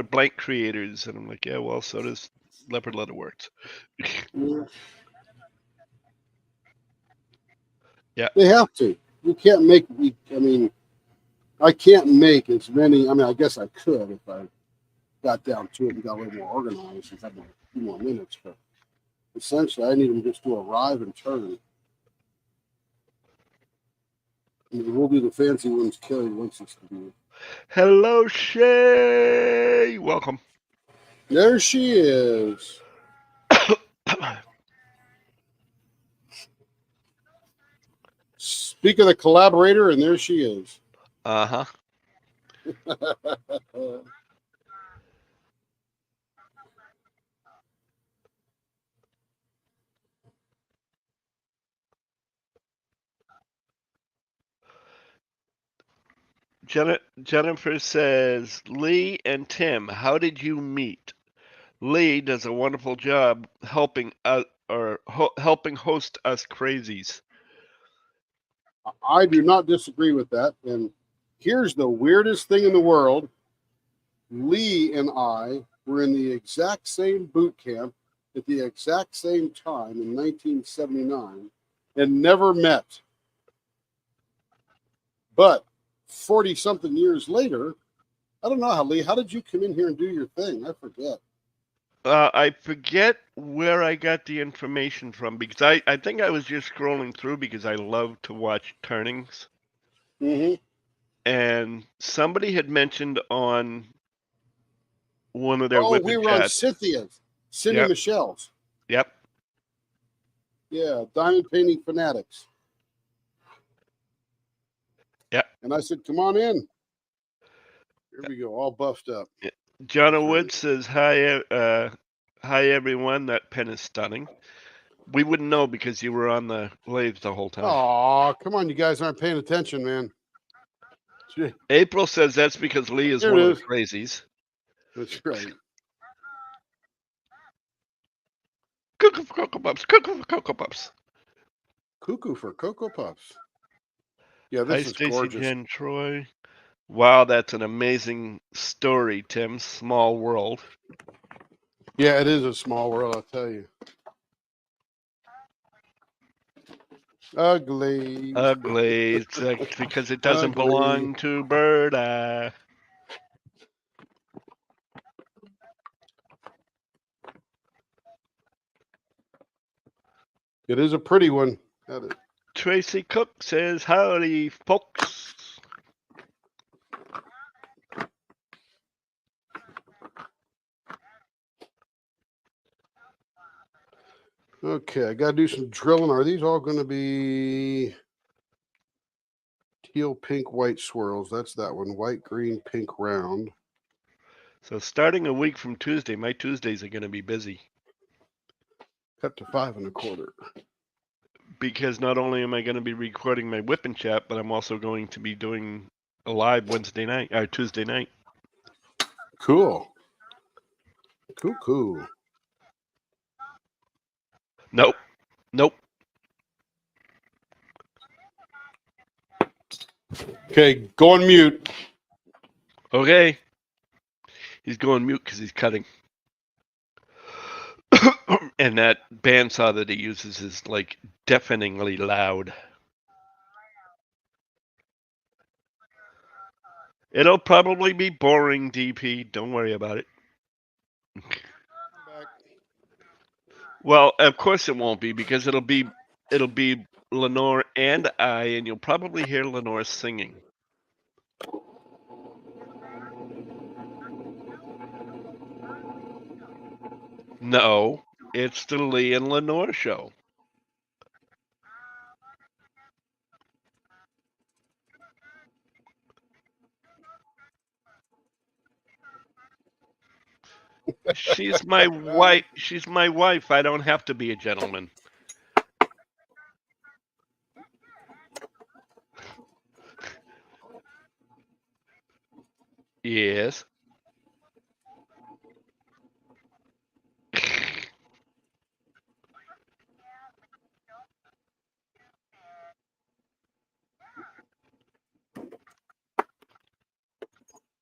blank creators, and I'm like, yeah, well, so does Leopard Letter Works. Yeah. They have to. You can't make. I mean, I can't make as many. I mean, I guess I could if I got down to it and got a little more organized and had a few more minutes. But essentially, I need them just to arrive and turn. And we'll do the fancy ones. Kelly wants us to do. Hello, Shay. Welcome. There she is. Speak of the collaborator, and there she is. Uh-huh. Jennifer says, Lee and Tim, how did you meet? Lee does a wonderful job helping helping host us crazies. I do not disagree with that. And here's the weirdest thing in the world. Lee and I were in the exact same boot camp at the exact same time in 1979 and never met. But 40 something years later, I don't know how, Lee, how did you come in here and do your thing? I forget. I forget where I got the information from, because I think I was just scrolling through because I love to watch turnings. Mm-hmm. And somebody had mentioned on one of their Oh, we whipping were on chats. Cynthia's, Cindy Yep. Michelle's. Yep. Yeah, Diamond Painting Fanatics. Yep. And I said, come on in. Here we go, all buffed up. John That's Wood right. says, hi everyone, that pen is stunning. We wouldn't know because you were on the lathe the whole time. Oh, come on, you guys aren't paying attention, man. Gee. April says that's because Lee is Here one it of the is. crazies. That's right. Cuckoo for Cocoa Puffs, cuckoo for Cocoa Puffs. Cuckoo for Cocoa Puffs. Yeah, Hi, this is Stacy, gorgeous. Jen, Troy. Wow, that's an amazing story, Tim. Small world. Yeah, it is a small world, I'll tell you. Ugly. Ugly. It's because it doesn't Ugly. belong to Bird Eye. It is a pretty one. Tracy Cook says, howdy, folks. Okay, I got to do some drilling. Are these all going to be teal, pink, white swirls? That's that one. White, green, pink, round. So starting a week from Tuesday, my Tuesdays are going to be busy. Cut to 5 1/4. Because not only am I going to be recording my whip and chat, but I'm also going to be doing a live Tuesday night. Cool. Cool. Nope. Okay, go on mute. Okay. He's going mute because he's cutting. And that bandsaw that he uses is like deafeningly loud. It'll probably be boring, DP. Don't worry about it. Well, of course it won't be, because it'll be Lenore and I, and you'll probably hear Lenore singing. No, it's the Lee and Lenore show. She's my wife. She's my wife. I don't have to be a gentleman. Yes.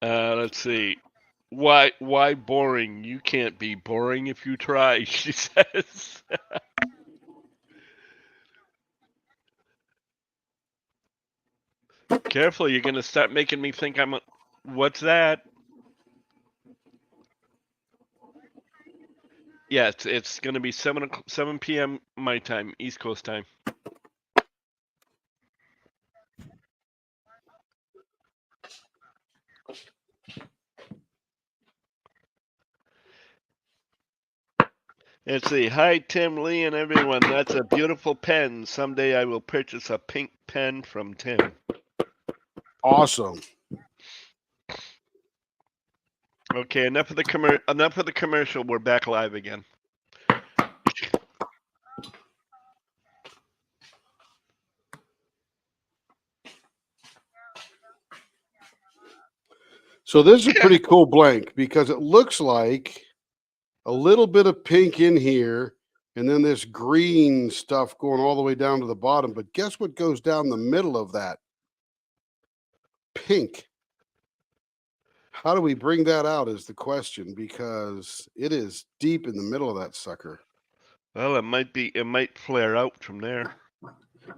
Let's see. Why boring? You can't be boring if you try, she says. Careful, you're gonna start making me think I'm a. What's that? Yeah, it's gonna be 7 p.m. my time, East Coast time. Let's see. Hi, Tim, Lee, and everyone. That's a beautiful pen. Someday I will purchase a pink pen from Tim. Awesome. Okay, enough of the commercial. We're back live again. So this is a pretty cool blank because it looks like a little bit of pink in here and then this green stuff going all the way down to the bottom. But guess what goes down the middle of that? Pink. How do we bring that out is the question, because it is deep in the middle of that sucker. Well, it might flare out from there.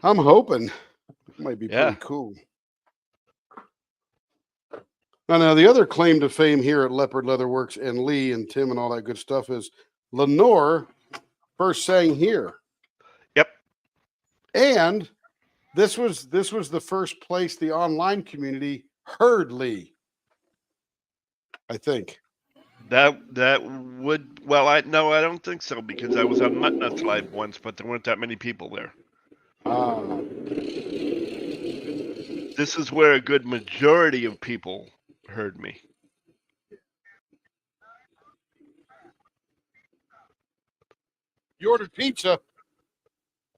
I'm hoping it might be Yeah. pretty cool. Now, the other claim to fame here at Leopard Leather Works and Lee and Tim and all that good stuff is Lenore first sang here. Yep. And this was the first place the online community heard Lee. I think. That would I don't think so, because I was on Muttnuts Live once, but there weren't that many people there. This is where a good majority of people heard me. You ordered pizza.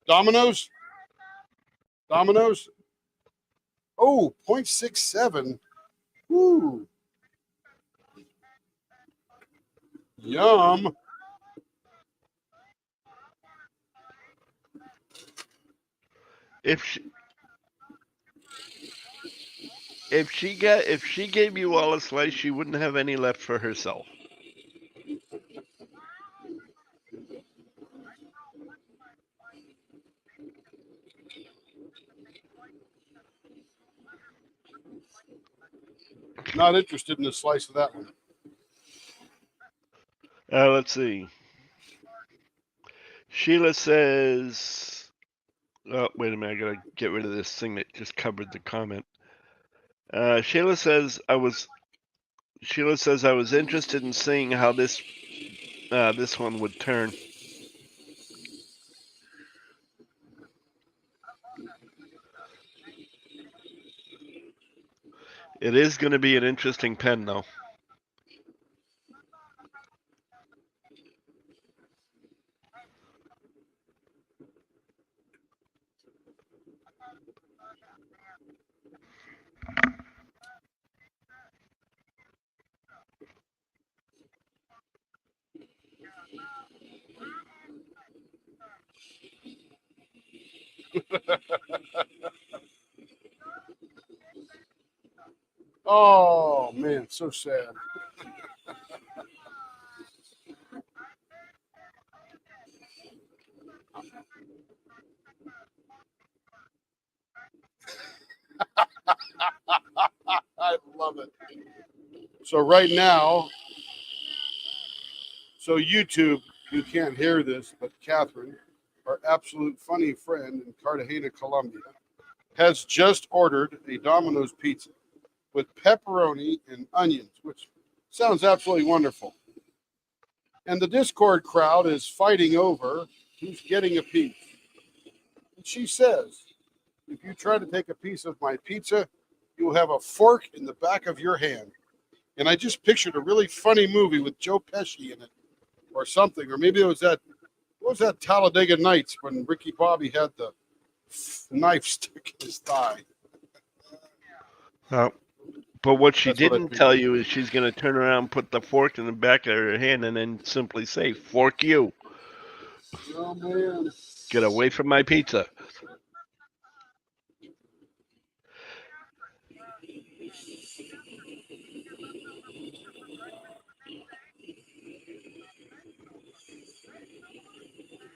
Domino's? Domino's? Oh, 0.67. Woo. Yum. If she gave you all a slice, she wouldn't have any left for herself. Not interested in a slice of that one. Let's see. Sheila says, oh, wait a minute, I gotta get rid of this thing that just covered the comment. Sheila says I was interested in seeing how this one would turn. It is going to be an interesting pen, though. Oh, man, so sad. I love it. So right now, so YouTube, you can't hear this, but Catherine, our absolute funny friend in Cartagena, Colombia, has just ordered a Domino's pizza. with pepperoni and onions, which sounds absolutely wonderful. And the Discord crowd is fighting over who's getting a piece. And she says, if you try to take a piece of my pizza, you'll have a fork in the back of your hand. And I just pictured a really funny movie with Joe Pesci in it or something. Or maybe it was that, what was that Talladega Nights when Ricky Bobby had the knife stuck in his thigh? But what she That's what I didn't tell you is she's going to turn around, put the fork in the back of her hand, and then simply say, "Fork you. Oh, man. Get away from my pizza."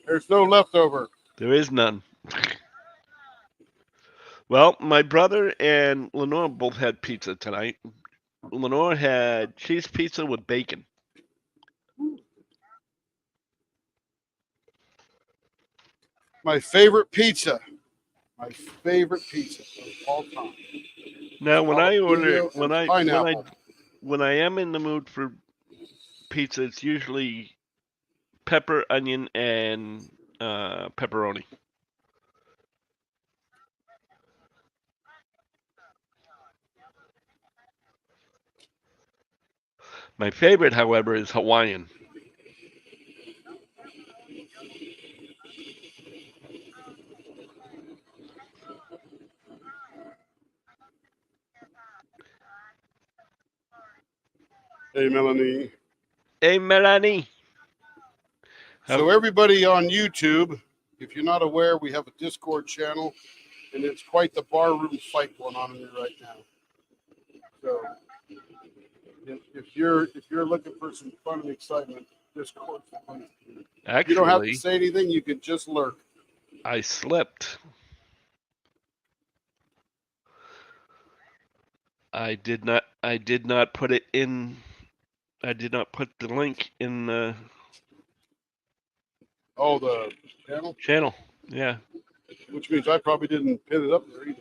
There's no leftover. There is none. Well, my brother and Lenore both had pizza tonight. Lenore had cheese pizza with bacon. My favorite pizza. My favorite pizza of all time. Now, when I order, Jalapeno and pineapple. when I am in the mood for pizza, it's usually pepper, onion, and pepperoni. My favorite, however, is Hawaiian. Hey, Melanie. Hey, Melanie. So everybody on YouTube, if you're not aware, we have a Discord channel, and it's quite the barroom fight going on in there right now. So if you're looking for some fun and excitement, Discord's the place to be. You don't have to Actually, say anything; you can just lurk. I slipped. I did not. I did not put it in. I did not put the link in the Oh, the channel, channel. Yeah. which means I probably didn't pin it up there either.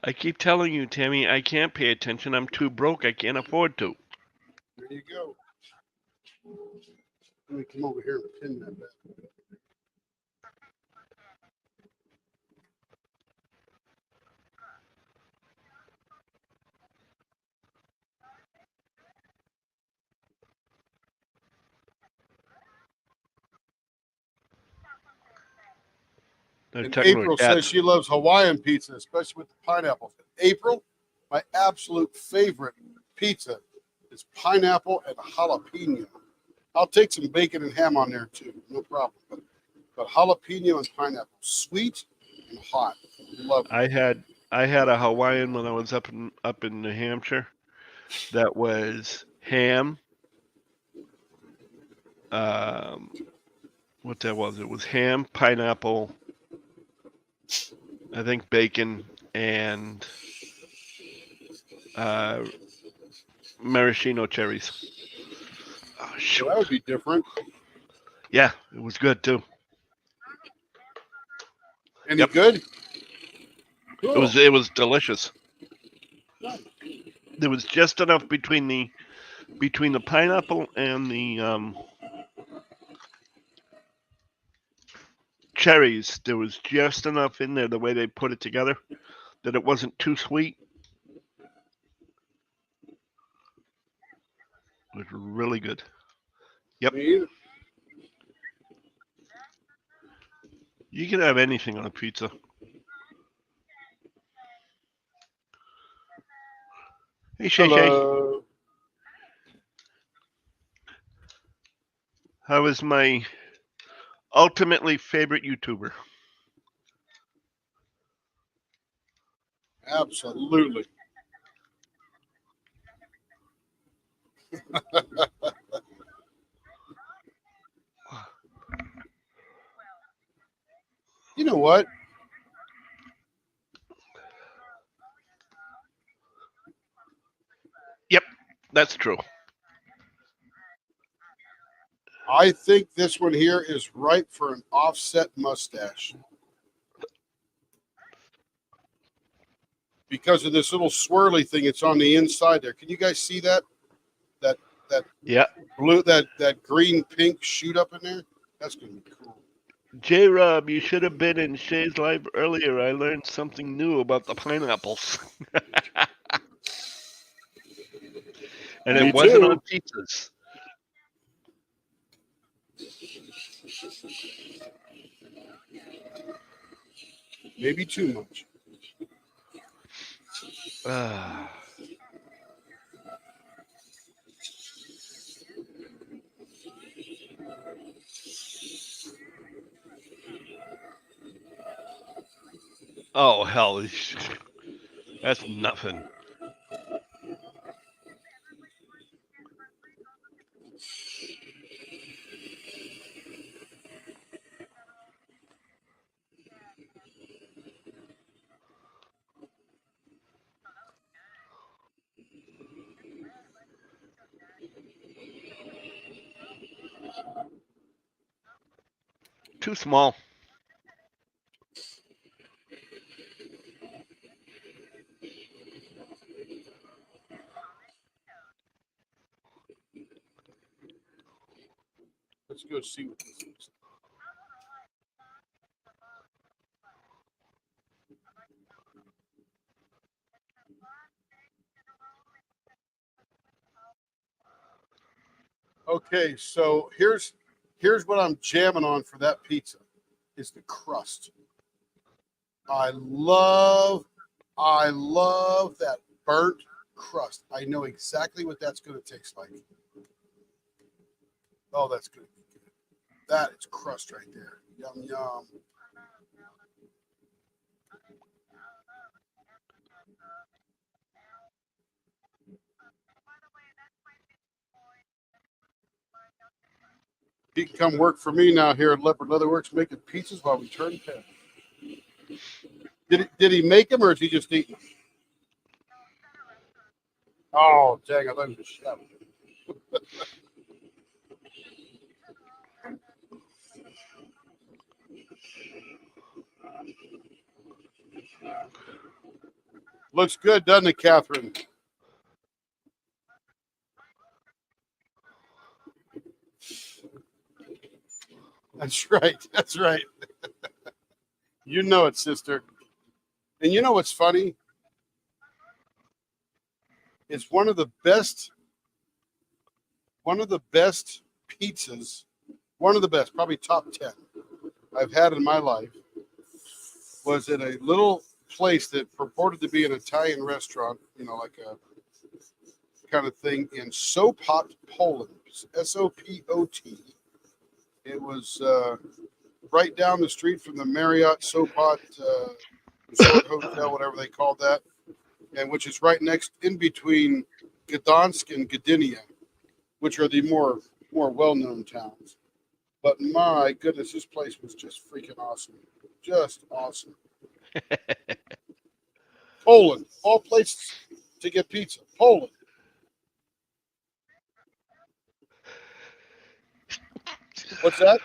I keep telling you, Tammy, I can't pay attention. I'm too broke. I can't afford to. There you go. Let me come over here and pin that back. They're And talking April about cats. says she loves Hawaiian pizza, especially with the pineapple. April, my absolute favorite pizza is pineapple and jalapeno. I'll take some bacon and ham on there too, no problem. But jalapeno and pineapple, sweet and hot. Love it. I had a Hawaiian when I was up in New Hampshire. That was ham. What that was? It was ham, pineapple, I think bacon, and maraschino cherries. Oh, So shoot. that would be different. Yeah, it was good too. Any Yep. good? Cool. It was delicious. There was just enough between the pineapple and the cherries. There was just enough in there the way they put it together that it wasn't too sweet. It was really good. Yep. Me either. You can have anything on a pizza. Hey, Shay Shay. Hello. How is my ultimately favorite YouTuber? Absolutely. You know what? Yep, that's true. I think this one here is ripe for an offset mustache. because of this little swirly thing. It's on the inside there. Can you guys see that? That Yeah. blue, that green pink shoot up in there? That's gonna be cool. J Rob, you should have been in Shay's live earlier. I learned something new about the pineapples. And Me it wasn't on too. pizzas. Maybe too much. Ah. Oh, hell. That's nothing. Too small. Let's go see what this is. Okay, so here's what I'm jamming on for that pizza is the crust. I love that burnt crust. I know exactly what that's going to taste like. Oh, that's good. That is crust right there. Yum yum. He can come work for me now here at Leopard Leatherworks making pizzas while we turn pen. Did he make them or is he just eating them? Oh, dang, I thought he was a chef. Looks good, doesn't it, Catherine? That's right. That's right. You know it, sister. And you know what's funny? It's one of the best pizzas, one of the best, probably top 10 I've had in my life was at a little place that purported to be an Italian restaurant, like a kind of thing in Sopot, Poland. Sopot. It was right down the street from the Marriott Sopot Resort Hotel, whatever they called that, and which is right next in between Gdansk and Gdynia, which are the more well-known towns. But my goodness, this place was just freaking awesome. Just awesome. Poland, all places to get pizza. Poland. What's that?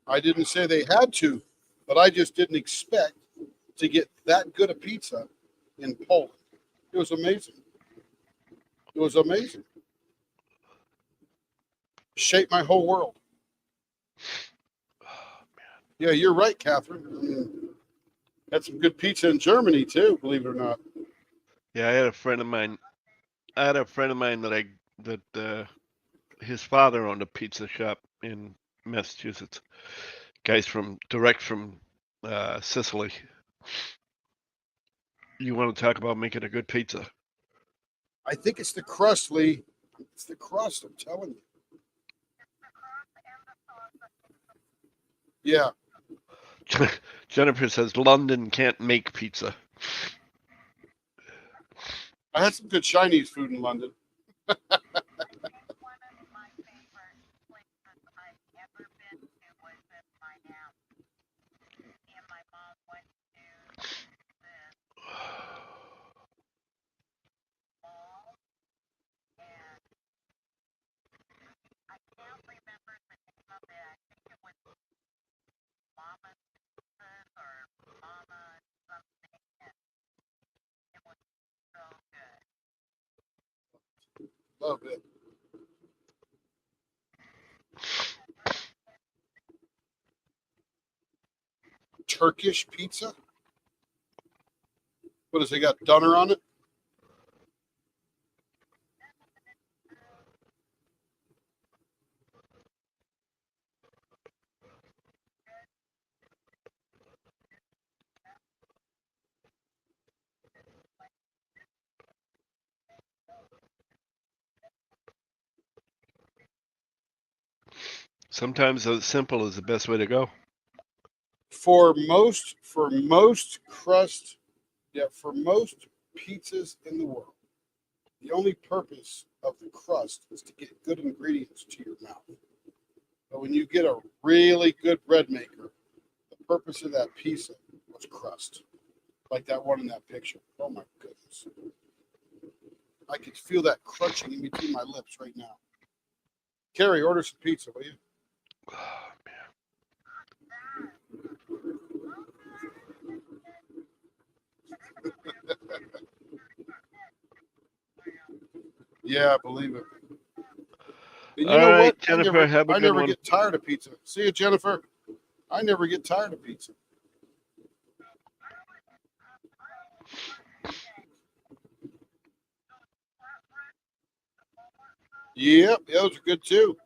I didn't say they had to, but I just didn't expect to get that good a pizza in Poland. It was amazing. It was amazing. Shaped my whole world. Yeah, you're right, Catherine. I mean, had some good pizza in Germany too, believe it or not. Yeah, I had a friend of mine. That his father owned a pizza shop in Massachusetts. Guys direct from Sicily. You want to talk about making a good pizza? I think it's the crust, Lee. It's the crust, I'm telling you. Yeah. Jennifer says London can't make pizza. I had some good Chinese food in London. Love it. Turkish pizza. What does it got? Dunner on it? Sometimes simple is the best way to go. For most crust, yeah, for most pizzas in the world, the only purpose of the crust is to get good ingredients to your mouth. But when you get a really good bread maker, the purpose of that pizza was crust, like that one in that picture. Oh my goodness. I could feel that crunching in between my lips right now. Carrie, order some pizza, will you? Oh, Yeah, I believe it. And you All know right, what? Jennifer, have a I good never one. get tired of pizza. See you, Jennifer. I never get tired of pizza. Yep, those are good too.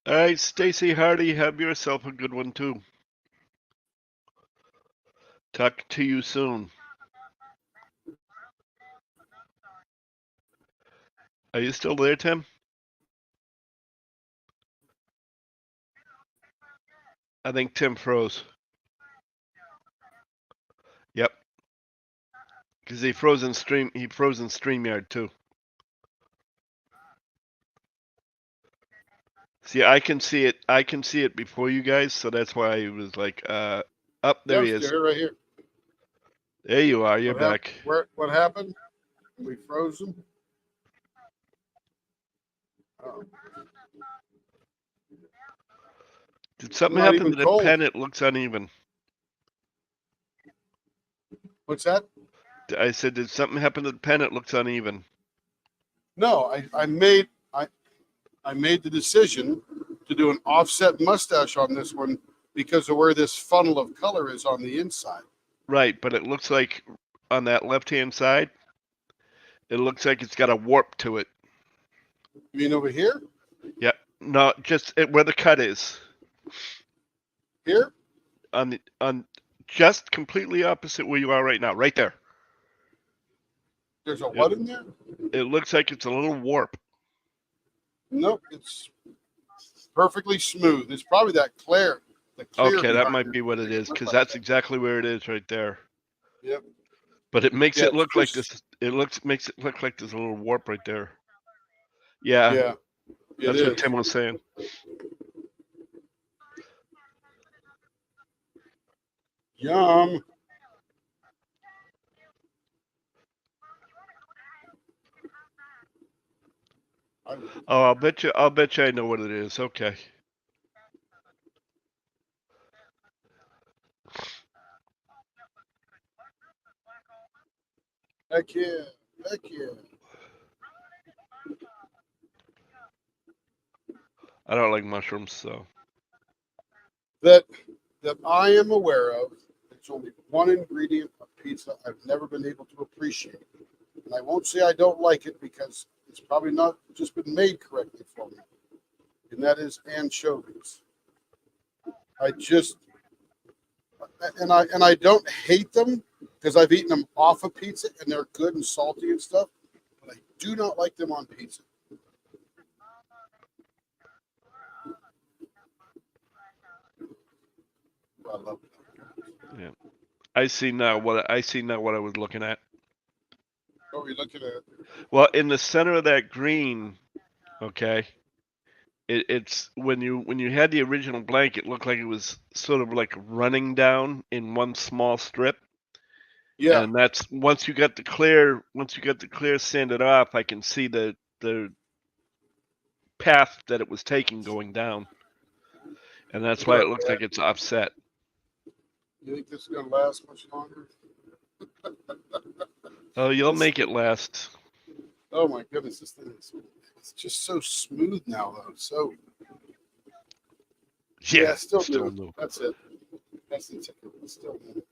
All right, Stacy Hardy, have yourself a good one too. Talk to you soon. Are you still there, Tim? I think Tim froze. Yep. Because he froze in StreamYard too. See, I can see it before you guys, so that's why I was like, up there Yep, he still is. here, right here. There you are, you're What back. What happened? We froze them. Oh. Did something Not happen even to the cold. pen? It looks uneven. What's that? I said, did something happen to the pen? It looks uneven. No, I made the decision to do an offset mustache on this one because of where this funnel of color is on the inside. Right, but it looks like on that left-hand side, it looks like it's got a warp to it. You mean over here? Yeah, no, just where the cut is. Here? On just completely opposite where you are right now, right there. There's a what in there? It looks like it's a little warp. Nope, it's perfectly smooth. It's probably that clear. The clear Okay, that behind might it. be what it is, Look because like that's that. exactly where it is right there. Yep. But it makes Yeah, it look like this- this. Makes it look like there's a little warp right there. Yeah, Yeah, that's what Tim was saying. Yum. Oh, I'll bet you I know what it is. Okay. Heck yeah. Heck yeah. I don't like mushrooms, so. That I am aware of, it's only one ingredient of pizza I've never been able to appreciate. And I won't say I don't like it because it's probably not just been made correctly for me. And that is anchovies. I just and I don't hate them because I've eaten them off of pizza and they're good and salty and stuff, but I do not like them on pizza. I love it. Yeah. I see now what I was looking at. What are we looking at? Well, in the center of that green, okay, it's when you had the original blank, it looked like it was sort of like running down in one small strip. Yeah. And that's once you got the clear sanded off, I can see the path that it was taking going down, and that's why it looks like it's offset. You think this is gonna last much longer? Oh, you'll make it last. Oh my goodness, this thing is it's just so smooth now though. So Yeah, still still new. new. That's it. That's the ticket. It's still new.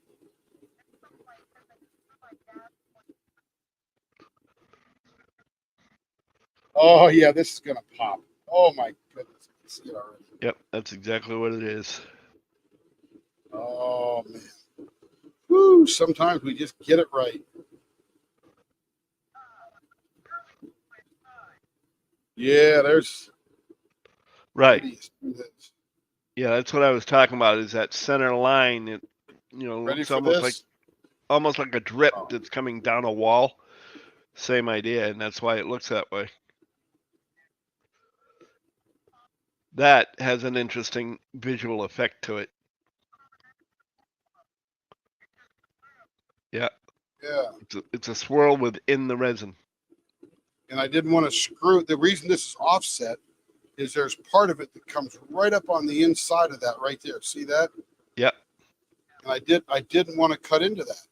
Oh yeah, this is gonna pop. Oh my goodness, I can see it already. Yep, that's exactly what it is. Oh man. Woo, sometimes we just get it right. Yeah, there's Right. idiots do this. Yeah, that's what I was talking about. Is that center line? It Ready looks for almost like a drip Oh. that's coming down a wall. Same idea, and that's why it looks that way. That has an interesting visual effect to it. Yeah. Yeah. It's a swirl within the resin. And I didn't want to screw. The reason this is offset is there's part of it that comes right up on the inside of that right there. See that? Yep. And I didn't want to cut into that.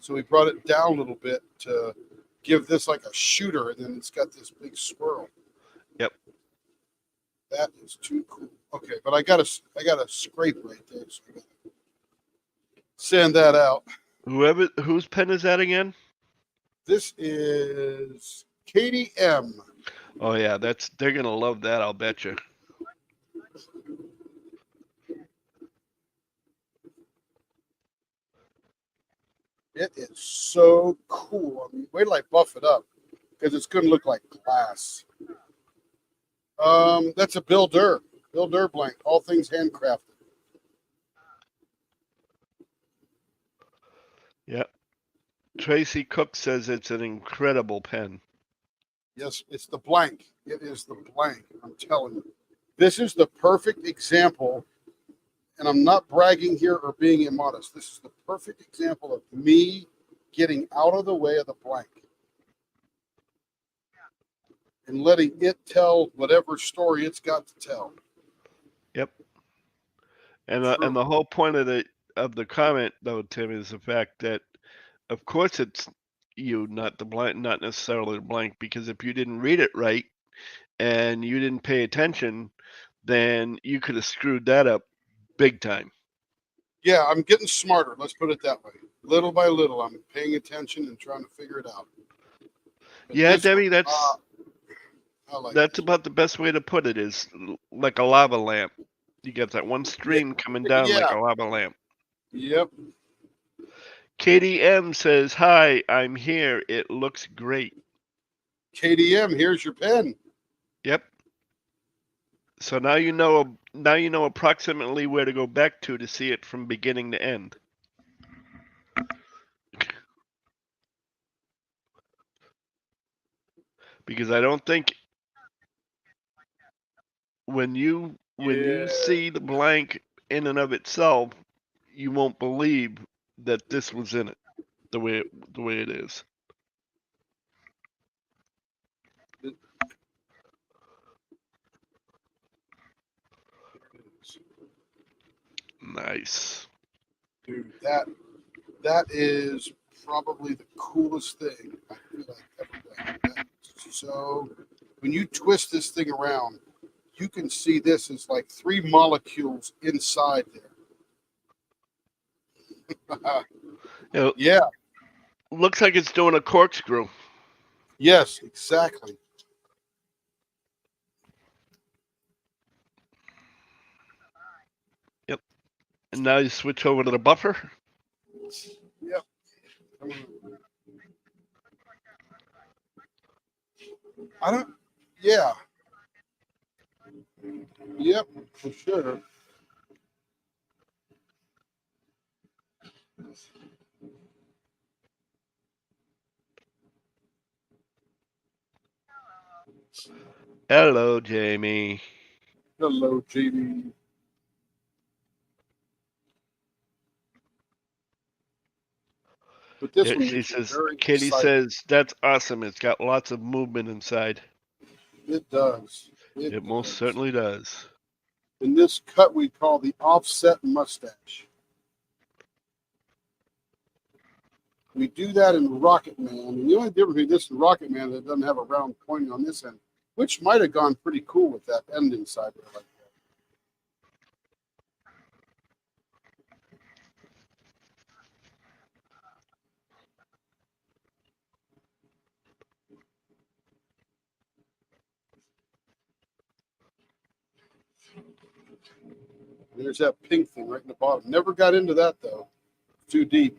So we brought it down a little bit to give this like a shooter, and then it's got this big swirl. Yep. That is too cool. Okay, but I got a scrape right there, so I gotta sand that out. Whose pen is that again? This is Katie M. Oh yeah, they're gonna love that. I'll bet you. It is so cool. I mean, wait till I buff it up because it's going to look like glass. That's a Bill Durr. Bill Durr blank. All things handcrafted. Yep. Tracy Cook says it's an incredible pen. Yes, it's the blank. It is the blank. I'm telling you. This is the perfect example, and I'm not bragging here or being immodest. This is the perfect example of me getting out of the way of the blank and letting it tell whatever story it's got to tell. Yep. And the whole point of the comment though, Tim, is the fact that of course it's you, not the blank, not necessarily the blank, because if you didn't read it right and you didn't pay attention, then you could have screwed that up big time. Yeah, I'm getting smarter. Let's put it that way. Little by little, I'm paying attention and trying to figure it out. But Yeah, this Debbie, one, I like that's it. about the best way to put it. Is like a lava lamp. You got that one stream coming down like a lava lamp. Yep. Katie M says, "Hi, I'm here. It looks great." KDM, here's your pen. Yep. So now you know approximately where to go back to see it from beginning to end. Because I don't think when you see the blank in and of itself, you won't believe that this was in it the way it is. Nice. Dude, that is probably the coolest thing I feel like ever done. So when you twist this thing around, you can see this as like 3 molecules inside there. Yeah. Looks like it's doing a corkscrew. Yes, exactly. Yep. And now you switch over to the buffer. Yep. I don't. Yeah. Yep, for sure. Hello, Jamie. Hello, Jamie. But this one She makes me says, very Katie excited. says, that's awesome. It's got lots of movement inside. It does. It most certainly does. In this cut, we call the offset mustache. We do that in Rocket Man. And the only difference between this and Rocket Man is it doesn't have a round pointing on this end, which might have gone pretty cool with that end inside there like that. And there's that pink thing right in the bottom. Never got into that though. Too deep.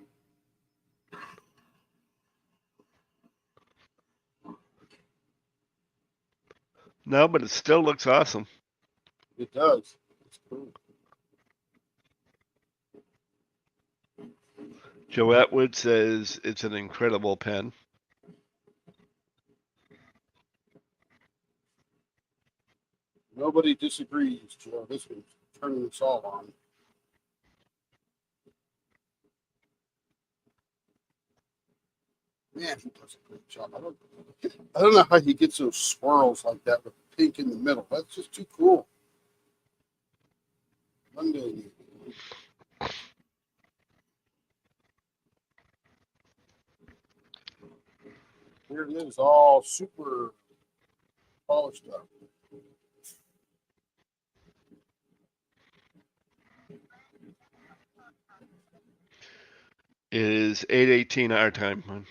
No, but it still looks awesome. It does. It's cool. Joe Atwood says it's an incredible pen. Nobody disagrees, Joe. This one's turning us all on. Man, he does a great job. I don't know how he gets those swirls like that with pink in the middle. That's just too cool. Monday. Here it is, all super polished up. It is 8:18 our time.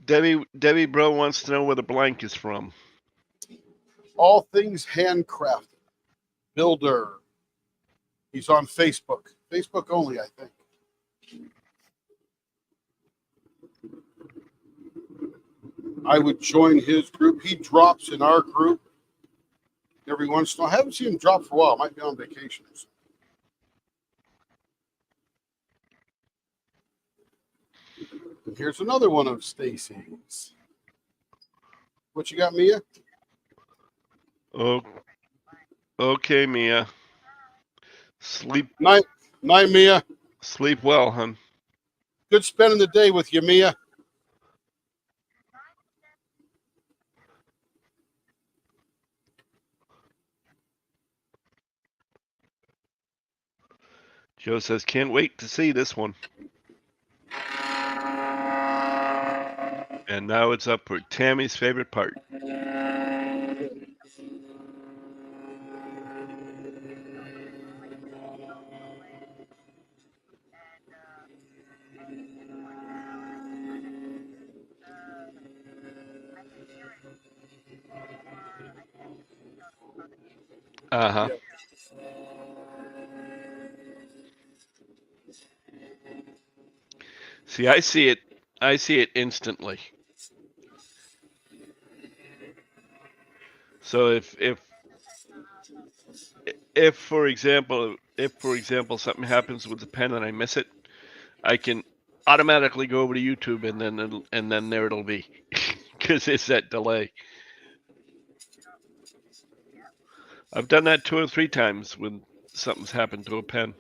Debbie Bro wants to know where the blank is from. All things handcrafted. Builder. He's on Facebook. Facebook only, I think. I would join his group. He drops in our group every once in a while. I haven't seen him drop for a while. Might be on vacation or something. And here's another one of Stacy's. What you got, Mia? Oh, okay, Mia. Sleep Night, Mia. Sleep well, hun. Good spending the day with you, Mia. Joe says, can't wait to see this one. And now it's up for Tammy's favorite part. Uh-huh. Yep. See, I see it instantly. So if for example something happens with the pen and I miss it, I can automatically go over to YouTube and then there it'll be, because it's that delay. I've done that 2 or 3 times when something's happened to a pen.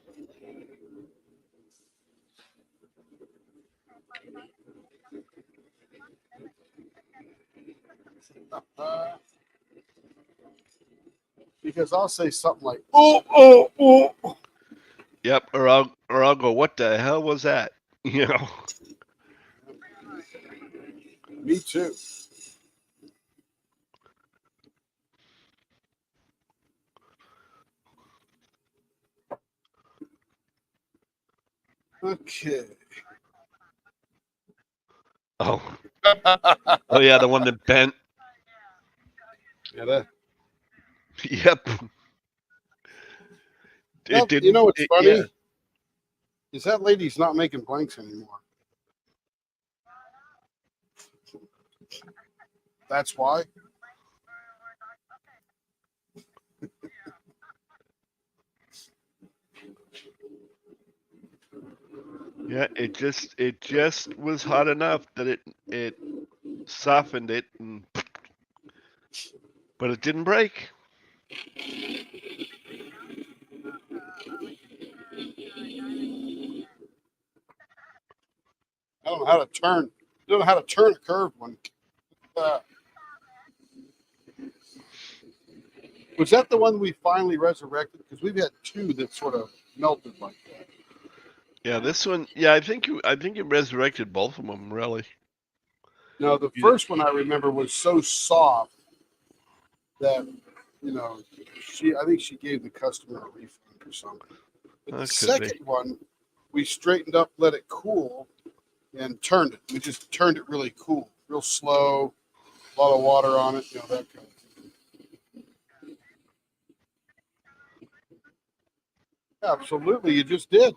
Because I'll say something like, oh. Yep, or I'll go, what the hell was that? You know. Me too. Okay. Oh. Oh yeah, the one that bent. Yeah, that. Yep. Well, It didn't. You know what's funny? Yeah. Is that lady's not making blanks anymore. That's why. Yeah, it just was hot enough that it softened it, but it didn't break. I don't know how to turn. don't know how to turn a curved one. Was that the one we finally resurrected? Because we've had two that sort of melted like that. Yeah, this one. Yeah, I think you resurrected both of them. Really. No, the first one I remember was so soft that I think she gave the customer a refund or something. But the second one, we straightened up, let it cool, and turned it. We just turned it really cool, real slow, a lot of water on it, that kind of thing. Absolutely, you just did.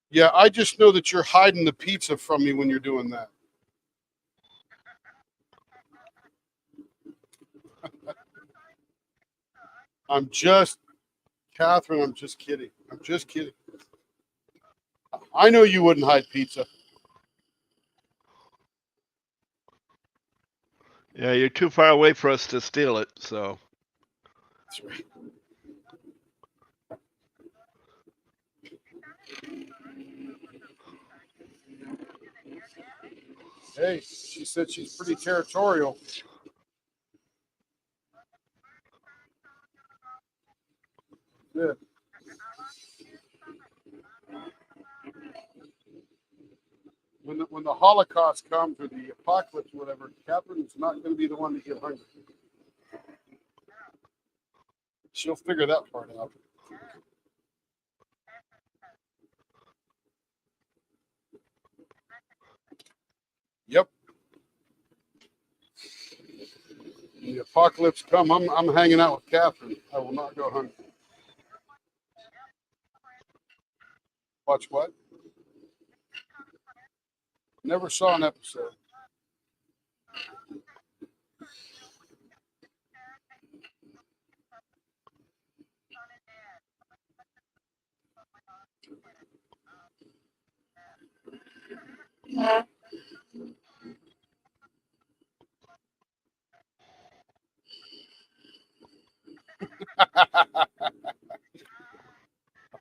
Yeah, I just know that you're hiding the pizza from me when you're doing that. Catherine, I'm just kidding. I'm just kidding. I know you wouldn't hide pizza. Yeah, you're too far away for us to steal it, so. That's right. Hey, she said she's pretty territorial. Good. When the Holocaust comes or the apocalypse or whatever, Catherine's not going to be the one to get hungry. She'll figure that part out. Yep. When the apocalypse come, I'm hanging out with Catherine. I will not go hungry. Watch what? Never saw an episode.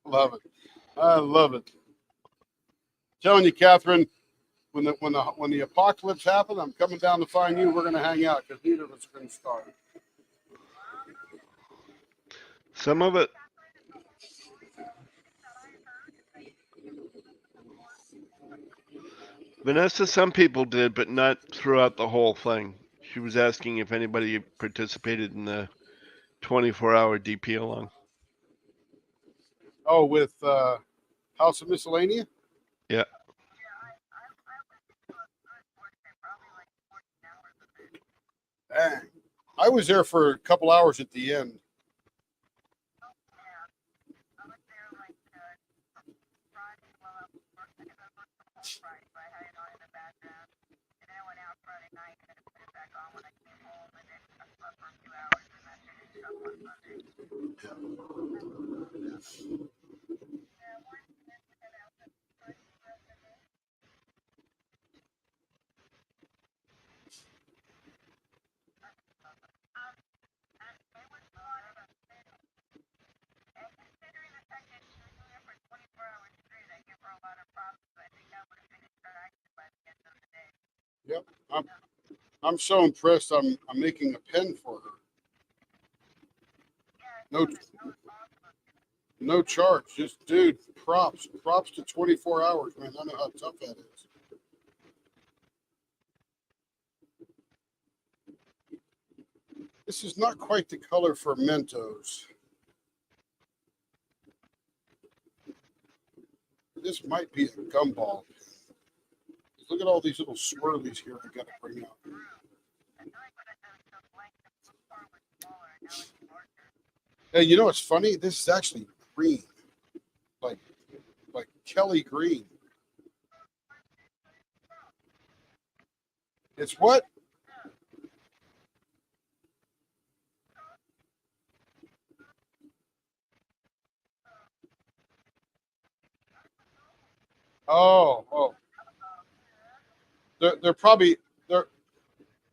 Love it. I love it. Telling you, Catherine, when the apocalypse happens, I'm coming down to find you. We're going to hang out because neither of us are going to starve. Some of it. Vanessa, some people did, but not throughout the whole thing. She was asking if anybody participated in the 24-hour DP along. Oh, with House of Miscellanea? Yeah. Dang. I was there for a couple hours at the end. Yep. I'm so impressed. I'm making a pen for her. No charge. Just dude, props to 24 hours, man. I know how tough that is. This is not quite the color for Mentos. This might be a gumball. Look at all these little swirlies here I got to bring out. Hey, you know what's funny? This is actually green, like Kelly green. It's what? Oh. They're probably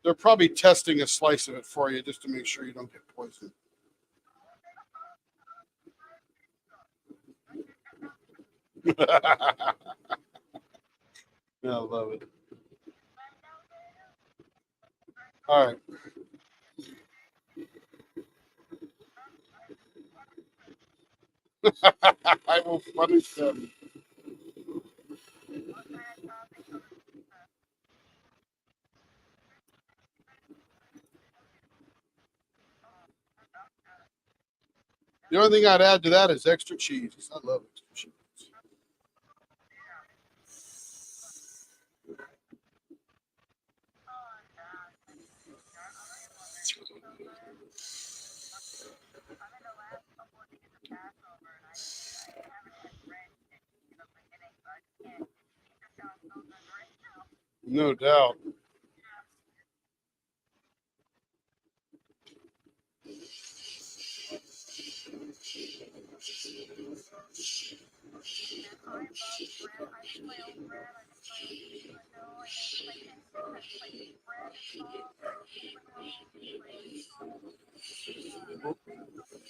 They're probably testing a slice of it for you just to make sure you don't get poisoned. I love it. All right. I will punish them. The only thing I'd add to that is extra cheese. I love extra cheese. No doubt.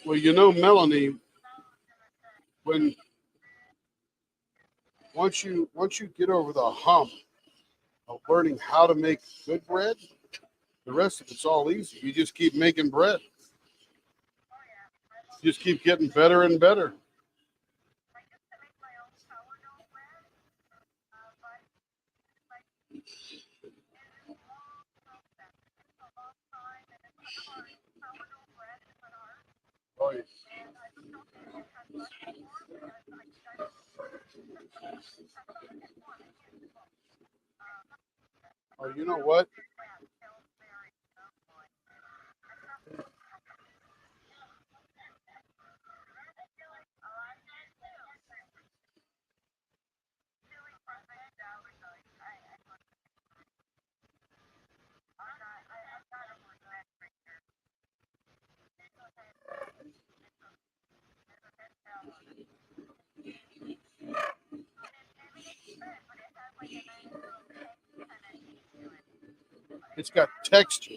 Well, you know, Melanie, when once you get over the hump of learning how to make good bread, the rest of it's all easy. You just keep making bread. You just keep getting better and better. Oh, yeah. Oh, you know what? It's got texture.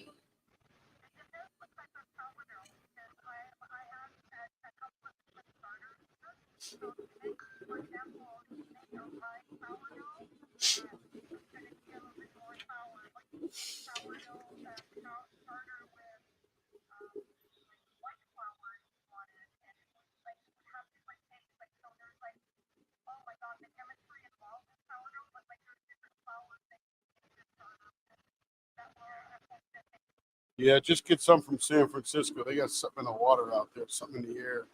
Yeah, just get some from San Francisco. They got something in the water out there, something in the air.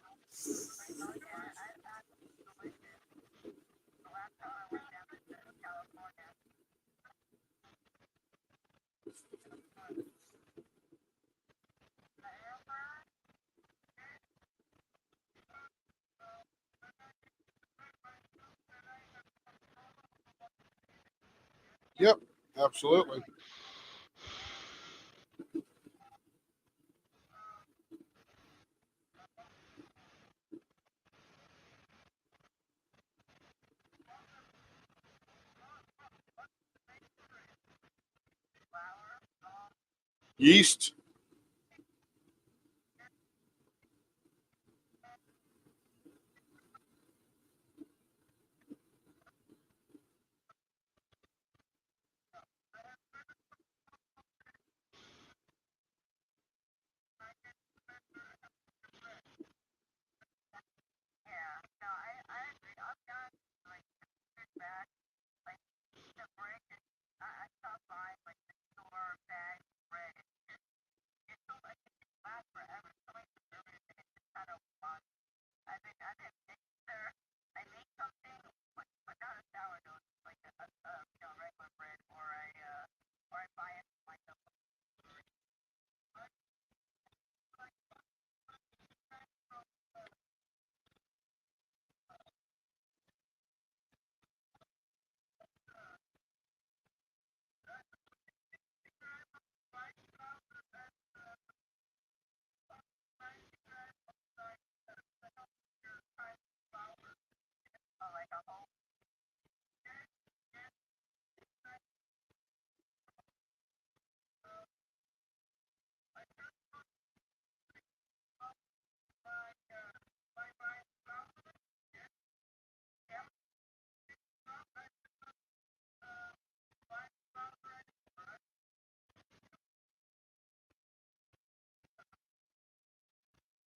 Yep, absolutely. Yeast.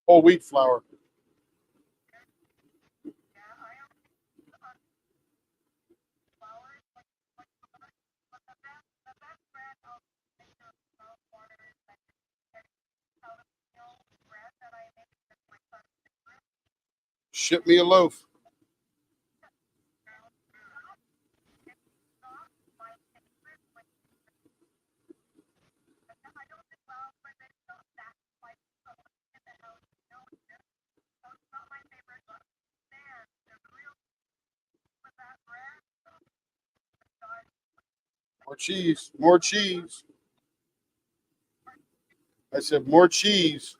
Whole wheat flour. Ship me a loaf. More cheese. More cheese. I said more cheese.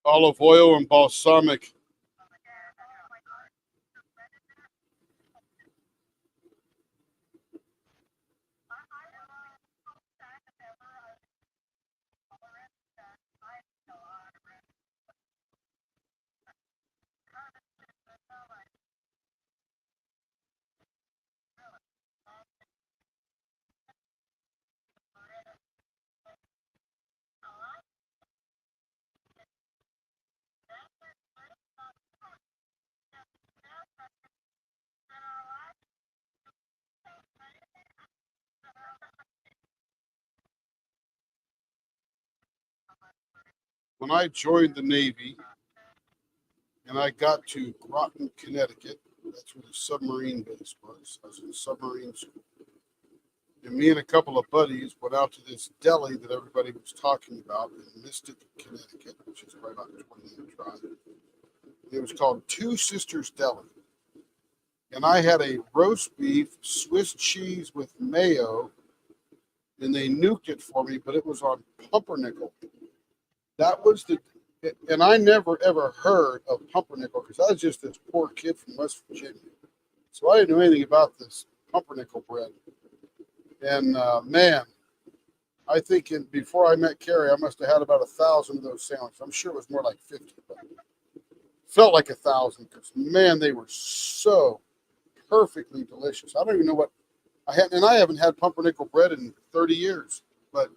Olive oil and balsamic. When I joined the Navy and I got to Groton, Connecticut, that's where the submarine base was. I was in submarine school. And me and a couple of buddies went out to this deli that everybody was talking about in Mystic, Connecticut, which is right about a 20-minute drive. It was called Two Sisters Deli. And I had a roast beef, Swiss cheese with mayo, and they nuked it for me, but it was on pumpernickel. That was and I never ever heard of pumpernickel because I was just this poor kid from West Virginia. So I didn't know anything about this pumpernickel bread. And man, I think before I met Carrie, I must have had about 1,000 of those sandwiches. I'm sure it was more like 50, but felt like 1,000 because man, they were so perfectly delicious. I don't even know what I haven't had pumpernickel bread in 30 years, but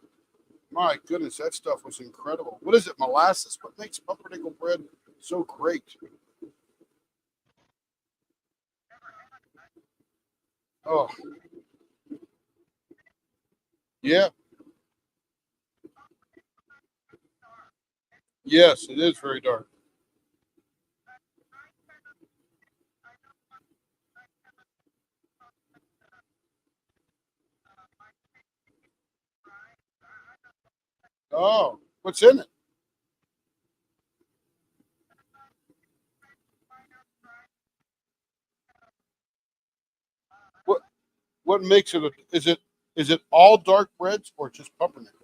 my goodness, that stuff was incredible. What is it, molasses? What makes pumpernickel bread so great? Oh, yeah. Yes, it is very dark. Oh, what's in it? What what makes it? Is it all dark breads or just pumpernickel?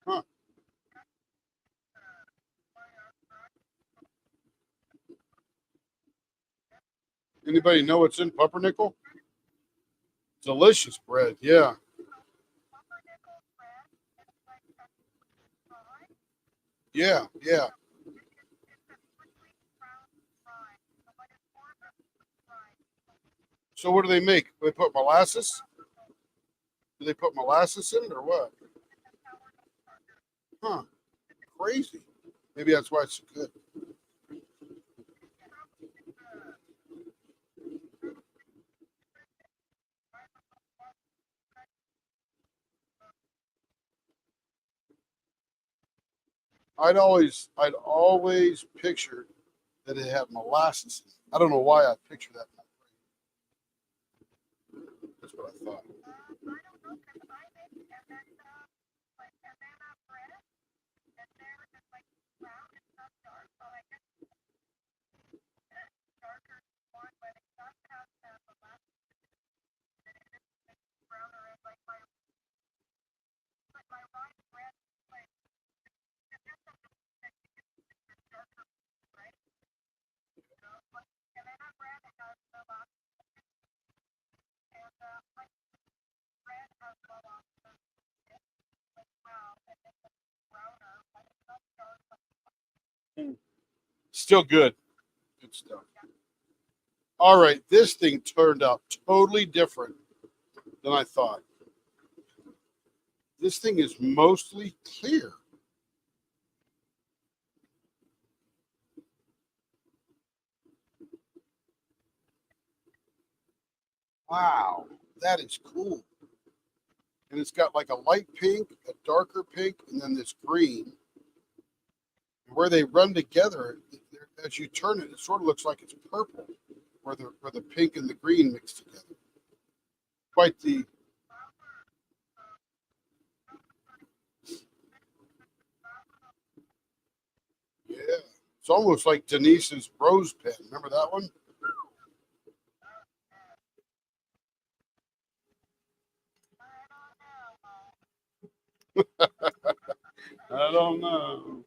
Huh? Anybody know what's in pumpernickel? Delicious bread. Yeah. Yeah. Yeah. So what do they make? Do they put molasses? Do they put molasses in it or what? Huh? Crazy. Maybe that's why it's so good. I'd always pictured that it had molasses. I don't know why I pictured that. That's what I thought. Still good. Good stuff. All right, this thing turned out totally different than I thought. This thing is mostly clear. Wow, that is cool. And it's got like a light pink, a darker pink, and then this green. And where they run together, as you turn it, it sort of looks like it's purple, where the pink and the green mix together. Quite the yeah. It's almost like Denise's rose pen. Remember that one? I don't know.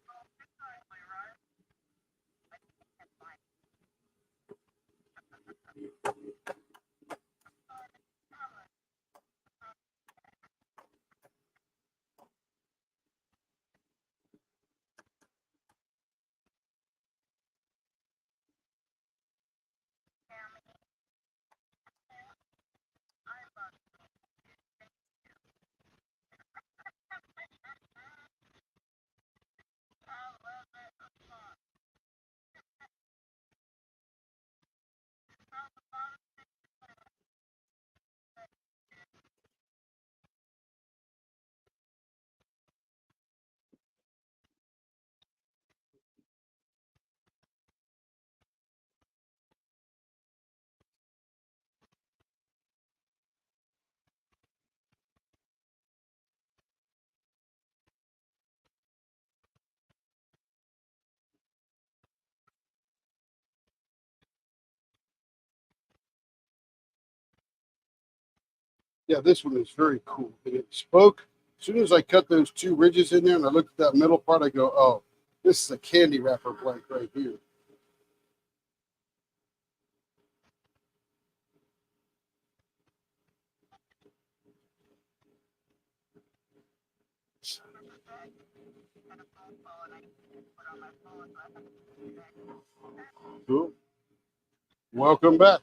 Yeah, this one is very cool. And it spoke as soon as I cut those two ridges in there and I looked at that middle part, I go, oh, this is a candy wrapper blank right here. Cool. Welcome back.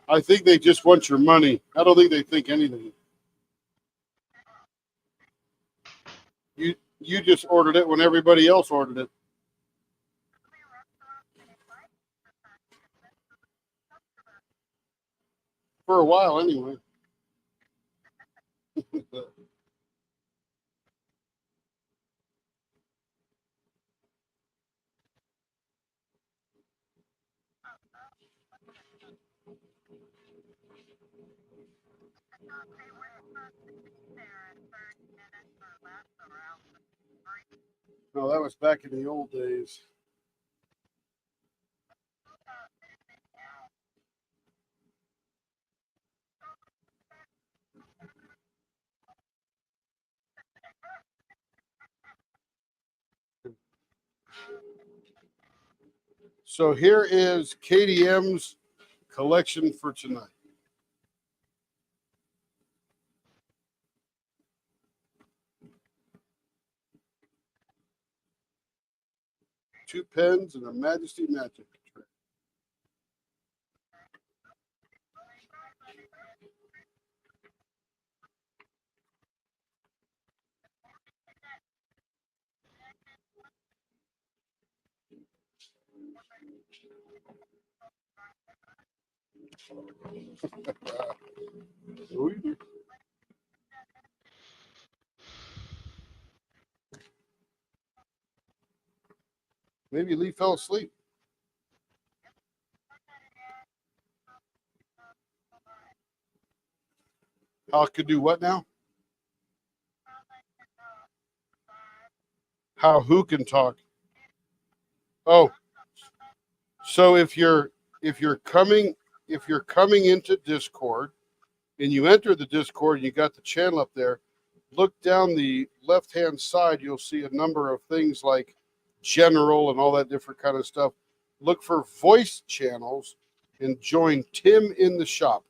I think they just want your money. I don't think they think anything. You just ordered it when everybody else ordered it. For a while anyway. No, that was back in the old days. So here is KDM's collection for tonight. Two pens and a Majesty Magic tray. Maybe Lee fell asleep. How it could do what now? How who can talk? Oh, so if you're coming into Discord and you enter the Discord and you got the channel up there, look down the left hand side, you'll see a number of things like general and all that different kind of stuff. Look for voice channels and join Tim in the shop.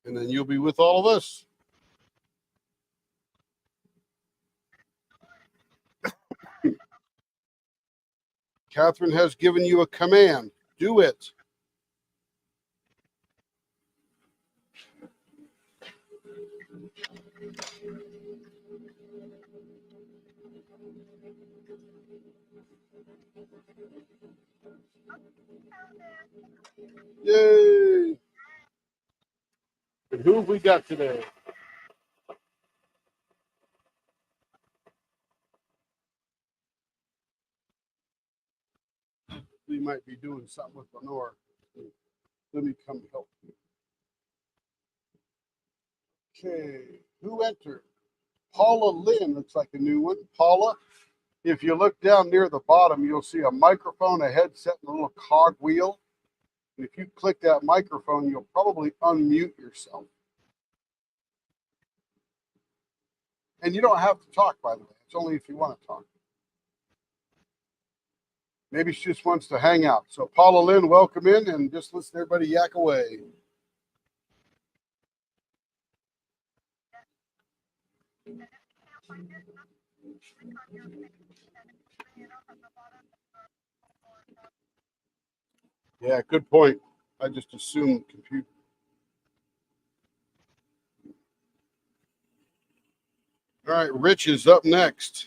And then you'll be with all of us. Catherine has given you a command. Do it. Yay! And who have we got today? We might be doing something with Lenore. Let me come help you. Okay, who entered? Paula Lynn looks like a new one. Paula, if you look down near the bottom, you'll see a microphone, a headset, and a little cog wheel. And if you click that microphone, you'll probably unmute yourself. And you don't have to talk, by the way. It's only if you want to talk. Maybe she just wants to hang out. So Paula Lynn, welcome in and just listen to everybody yak away. Yeah, good point. I just assumed computer. All right, Rich is up next.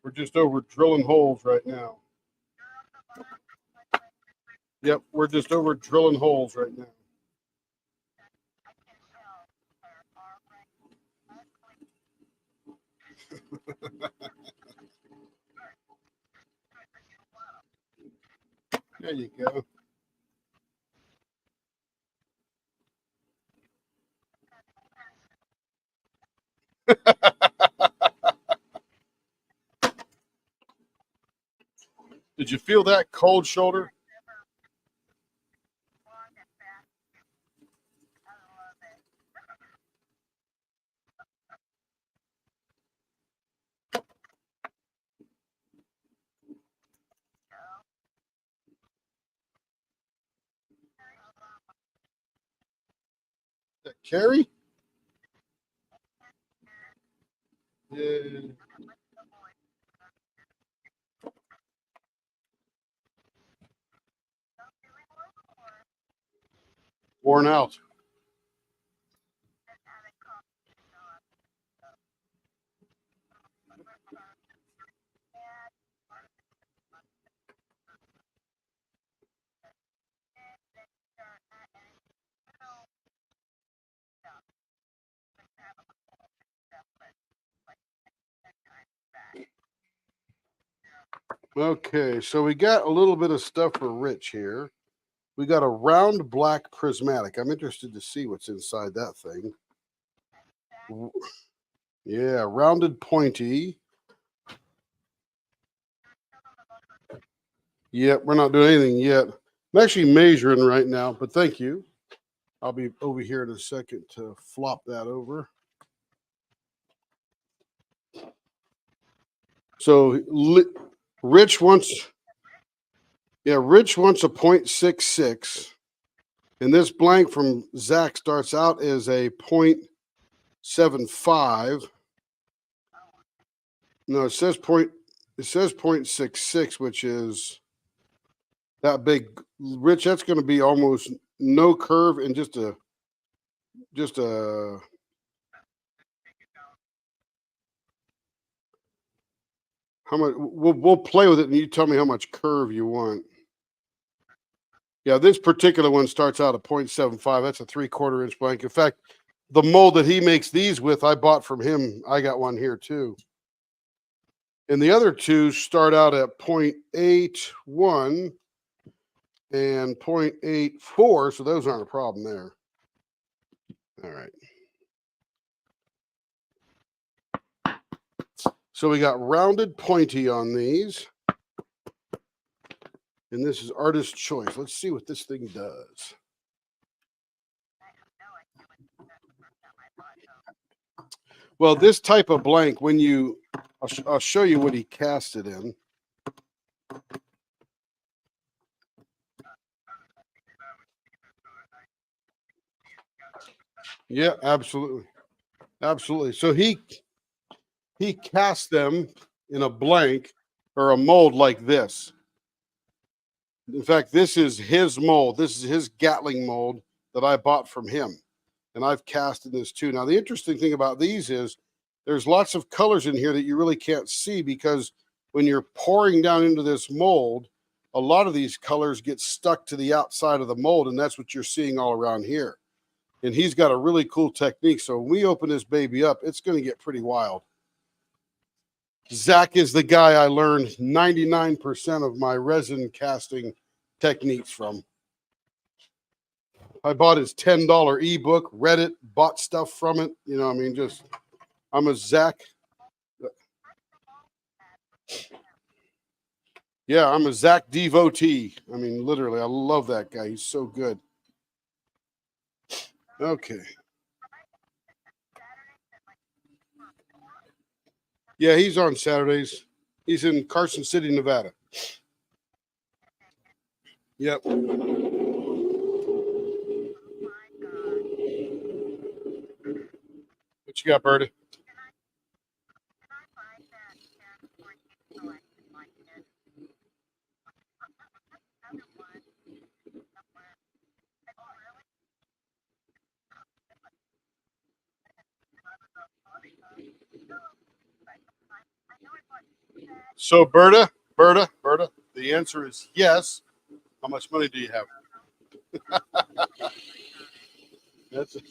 We're just over drilling holes right now. Yep, we're just over drilling holes right now. There you go. Did you feel that cold shoulder? That Carrie? Yeah. Worn out. Okay, so we got a little bit of stuff for Rich here. We got a round black prismatic. I'm interested to see what's inside that thing. Yeah, rounded pointy. Yep, we're not doing anything yet. I'm actually measuring right now, but thank you. I'll be over here in a second to flop that over. So Rich wants, Rich wants a 0.66. And this blank from Zach starts out as a 0.75. No, it says 0.66, which is that big. Rich, that's going to be almost no curve and just a how much we'll play with it and you tell me how much curve you want. Yeah, this particular one starts out at 0.75. That's a 3/4 inch blank. In fact, the mold that he makes these with, I bought from him. I got one here too. And the other two start out at 0.81 and 0.84. So those aren't a problem there. All right. So we got rounded pointy on these. And this is artist choice. Let's see what this thing does. Well, this type of blank, when you, I'll show you what he cast it in. Yeah, absolutely. Absolutely. So he cast them in a blank or a mold like this. In fact, this is his mold. This is his Gatling mold that I bought from him. And I've casted this too. Now, the interesting thing about these is there's lots of colors in here that you really can't see because when you're pouring down into this mold, a lot of these colors get stuck to the outside of the mold, and that's what you're seeing all around here. And he's got a really cool technique. So when we open this baby up, it's going to get pretty wild. Zach is the guy I learned 99% of my resin casting techniques from. I bought his $10 ebook, read it, bought stuff from it. You know, I mean, just, I'm a Zach. Yeah, I'm a Zach devotee. I mean, literally, I love that guy. He's so good. Okay. Yeah, he's on Saturdays. He's in Carson City, Nevada. Yep. What you got, Bertie? So, Berta, the answer is yes. How much money do you have? That's it.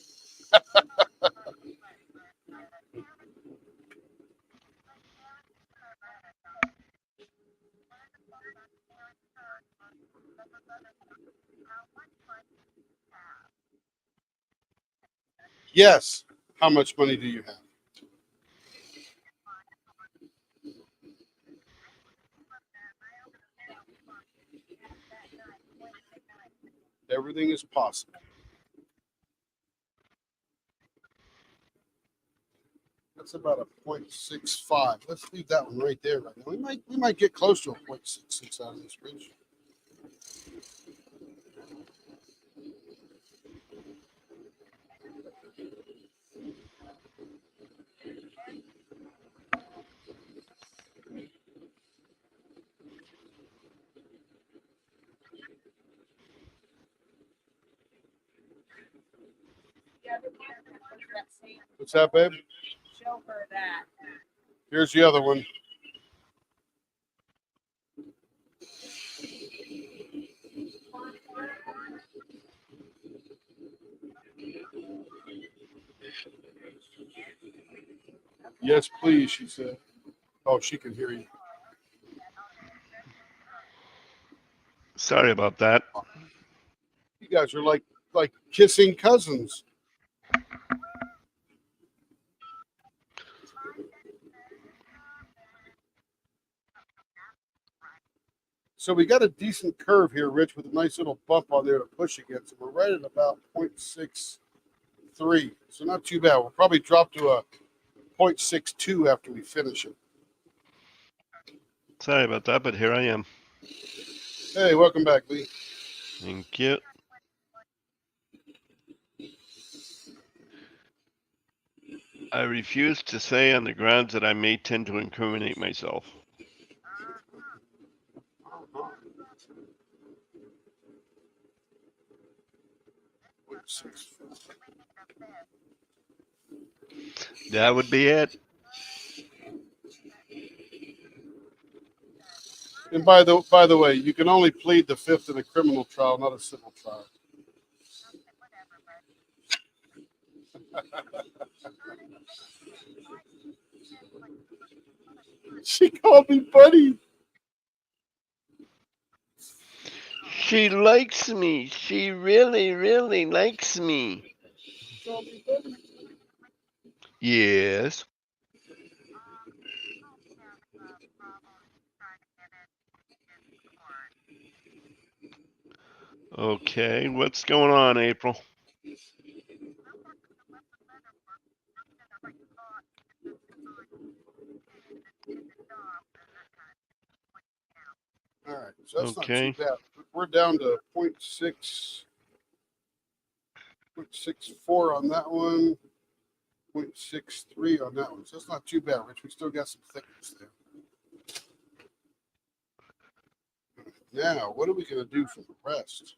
Yes. How much money do you have? Everything is possible. That's about a 0.65. Let's leave that one right there right now. We might get close to a 0.66 out of this bridge. What's that, babe? Show her that. Here's the other one. Yes, please, she said. Oh, she can hear you. Sorry about that. You guys are like kissing cousins. So we got a decent curve here, Rich, with a nice little bump on there to push against. And we're right at about 0.63. So not too bad. We'll probably drop to a 0.62 after we finish it. Sorry about that, but here I am. Hey, welcome back, Lee. Thank you. I refuse to say on the grounds that I may tend to incriminate myself. That would be it. And by the way, you can only plead the fifth in a criminal trial, not a civil trial. She called me buddy. She likes me. She really, really likes me. Yes. Okay, what's going on, April? All right, so that's Okay. not too bad. We're down to 0.64 on that one, 0.63 on that one. So that's not too bad, Rich. We still got some thickness there. Now, what are we going to do for the rest?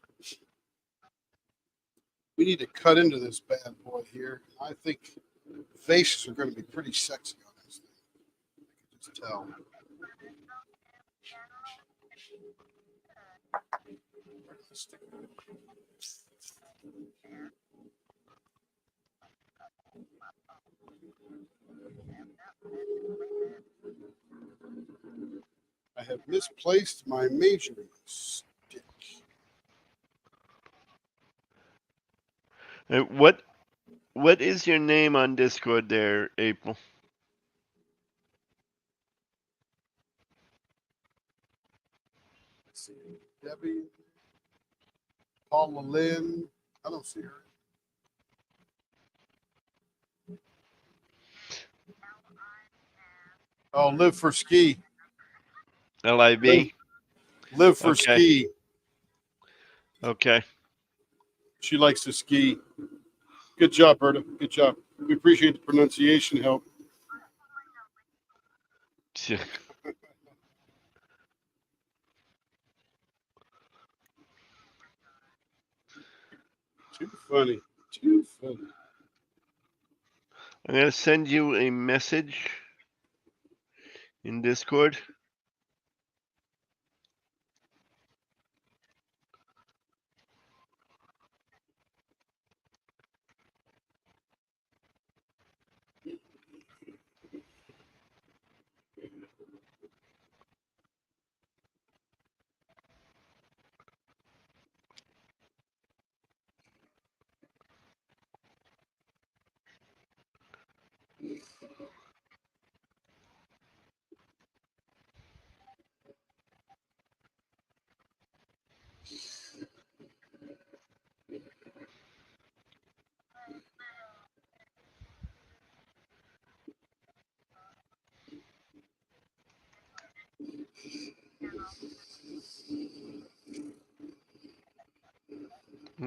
We need to cut into this bad boy here. I think faces are going to be pretty sexy on this thing. I can just tell. I have misplaced my measuring stick. What is your name on Discord there, April? Let's see. Debbie, Paula Lynn. I don't see her. Oh, live for ski. LIV? Live for Okay. ski. Okay. She likes to ski. Good job, Berta. Good job. We appreciate the pronunciation help. Too funny. Too funny. I'm gonna send you a message in Discord.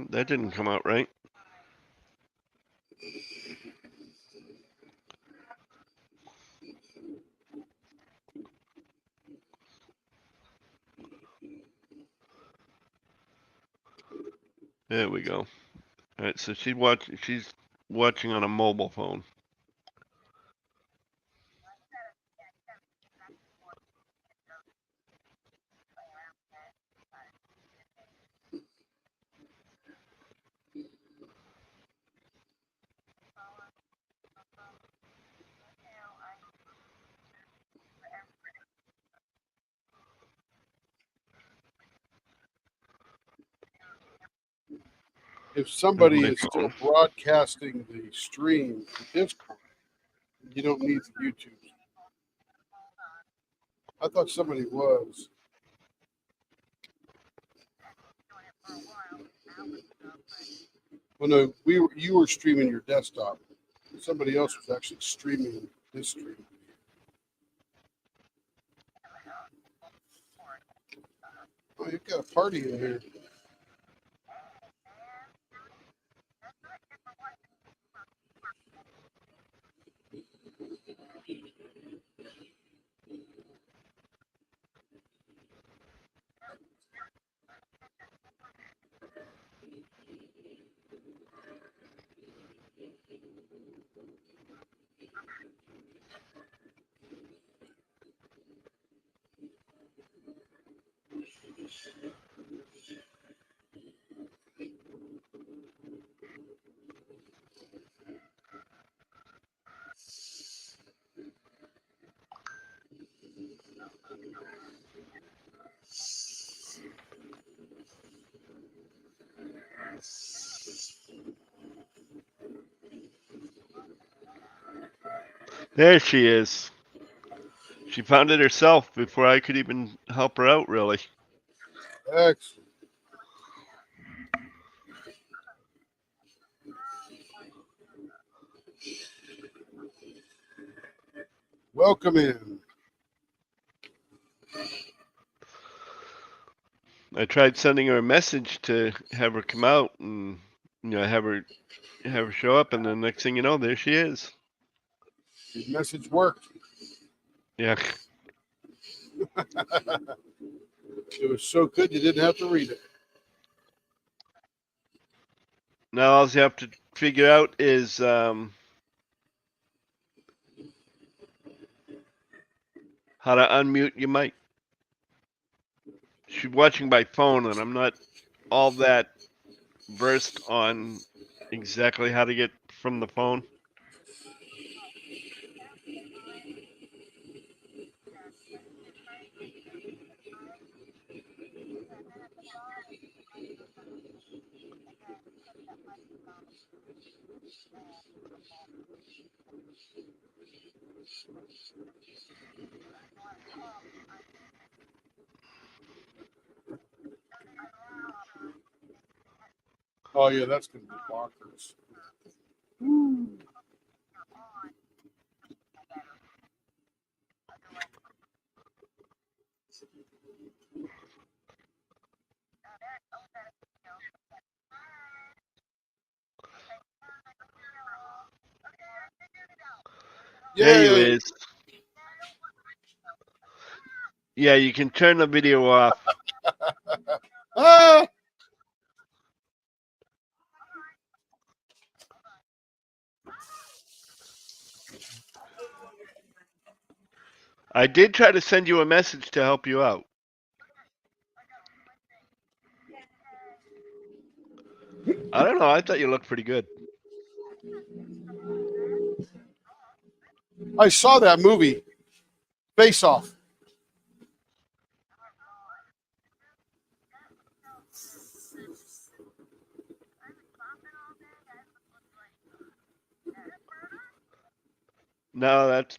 That didn't come out right. There we go. All right, so she's watching on a mobile phone. if somebody my is still phone. broadcasting the stream to Discord, you don't need the YouTube. I thought somebody was. Well, no, you were streaming your desktop. Somebody else was actually streaming this stream. Oh, you've got a party in here. There she is. She found it herself before I could even help her out, really. Excellent. Welcome in. I tried sending her a message to have her come out and have her show up, and the next thing you know, there she is. Your message worked. Yeah. It was so good you didn't have to read it. Now all you have to figure out is how to unmute your mic. She's watching by phone, and I'm not all that versed on exactly how to get from the phone. Oh yeah, that's gonna be bonkers. There you Yay! is. Yeah, you can turn the video off. Ah! I did try to send you a message to help you out. I don't know. I thought you looked pretty good. I saw that movie, Face Off. No, that's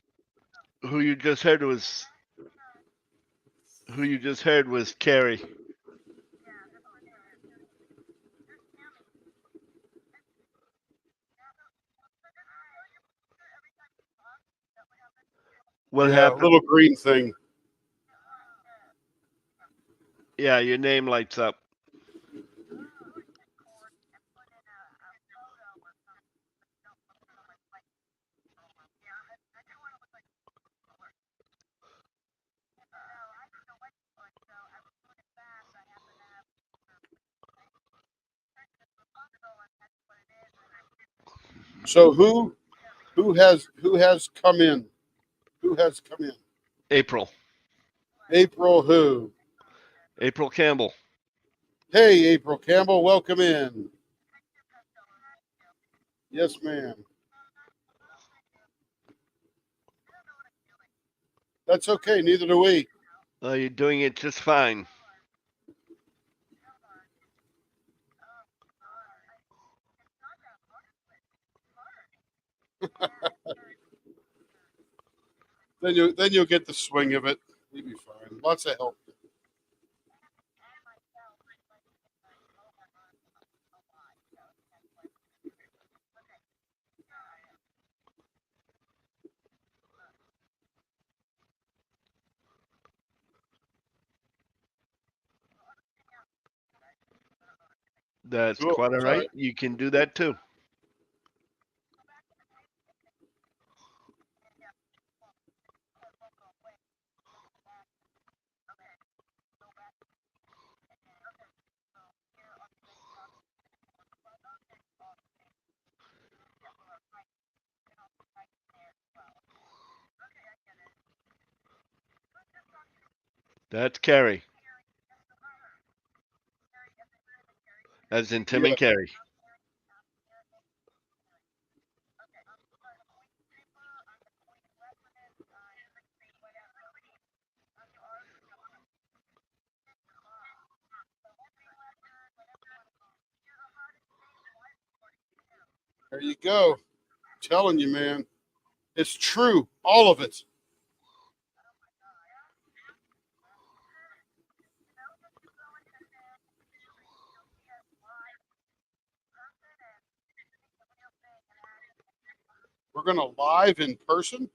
who you just heard was Carrie. What Yeah, happened? little green thing. Yeah, your name lights up. So who has come in? Who has come in? April. April who? April Campbell. Hey, April Campbell, welcome in. Yes, ma'am. That's okay. Neither do we. You're doing it just fine. Then you'll get the swing of it. You'll be fine. Lots of help. That's Cool. quite all It's all right. right. You can do that too. That's Carrie, as in Tim and Yes. Carrie. There you go. Telling you, man. It's true. All of it. We're gonna live in person.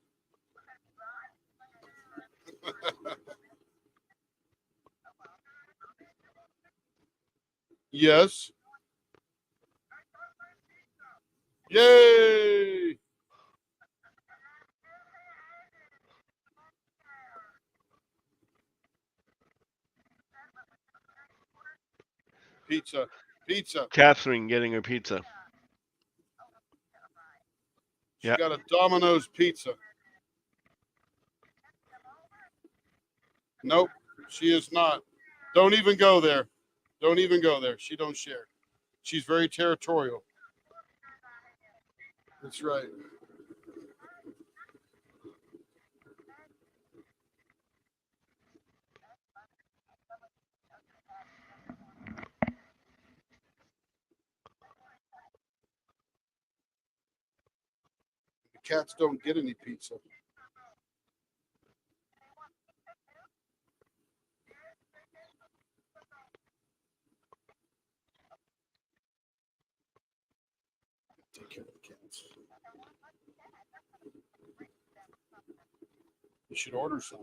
Yes. Yay! Pizza. Pizza. Catherine getting her pizza. She Yeah. got a Domino's pizza. Nope, she is not. Don't even go there. Don't even go there. She don't share. She's very territorial. That's right. The cats don't get any pizza. Take care of the cats. You should order some.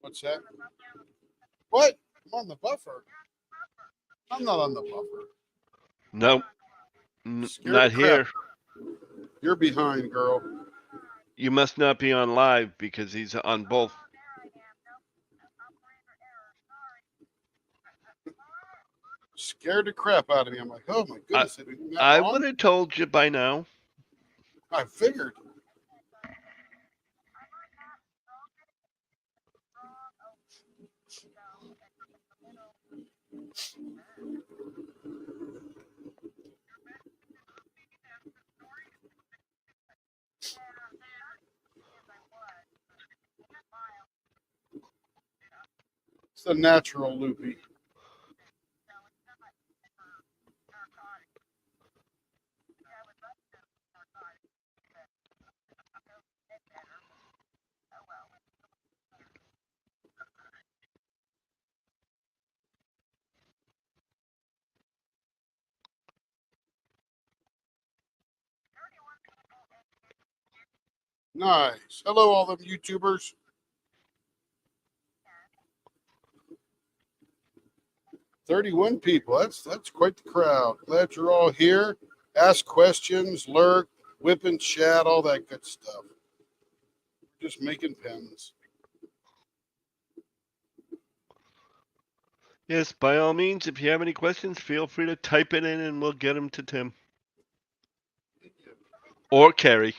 What's that? What? I'm on the buffer. I'm not on the buffer. Nope, Scared the not crap. here. You're behind, girl. You must not be on live because he's on both. Scared the crap out of me. I'm like, oh my goodness, have I been that I wrong? would have told you by now. I figured. It's the natural loopy. Nice. Hello, all them YouTubers. 31 people. That's quite the crowd. Glad you're all here. Ask questions, lurk, whip and chat, all that good stuff. Just making pens. Yes, by all means, if you have any questions, feel free to type it in and we'll get them to Tim. Or Carrie.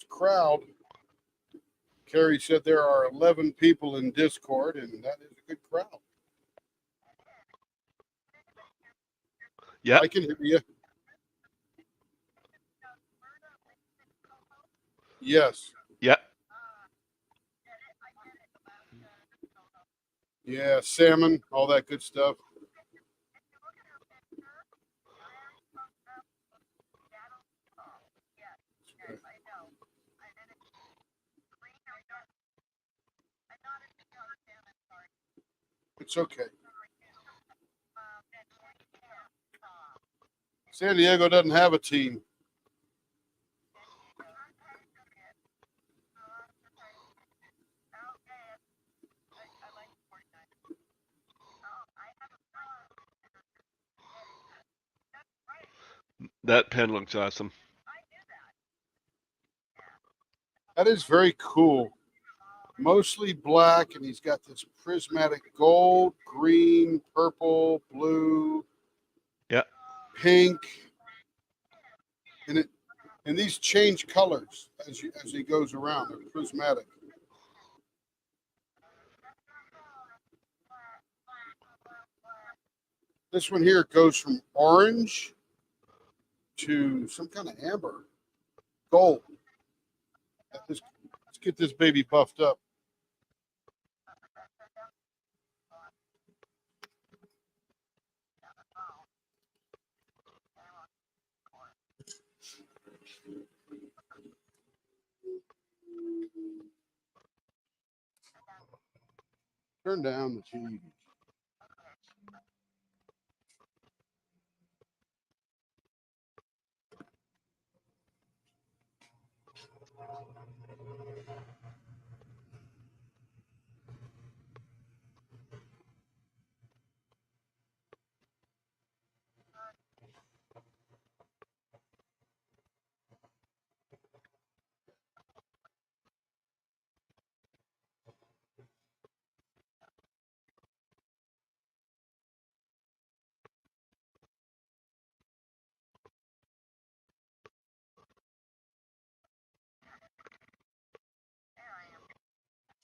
Crowd. Carrie said there are 11 people in Discord, and that is a good crowd. Yeah. I can hear you. Yes. Yeah. Yeah, salmon, all that good stuff. It's okay. San Diego doesn't have a team. That pen looks awesome. That is very cool. Mostly black, and he's got this prismatic gold, green, purple, blue, Yeah. pink, and these change colors as he goes around. They're prismatic. This one here goes from orange to some kind of amber, gold. Let's get this baby buffed up. Turn down the TV.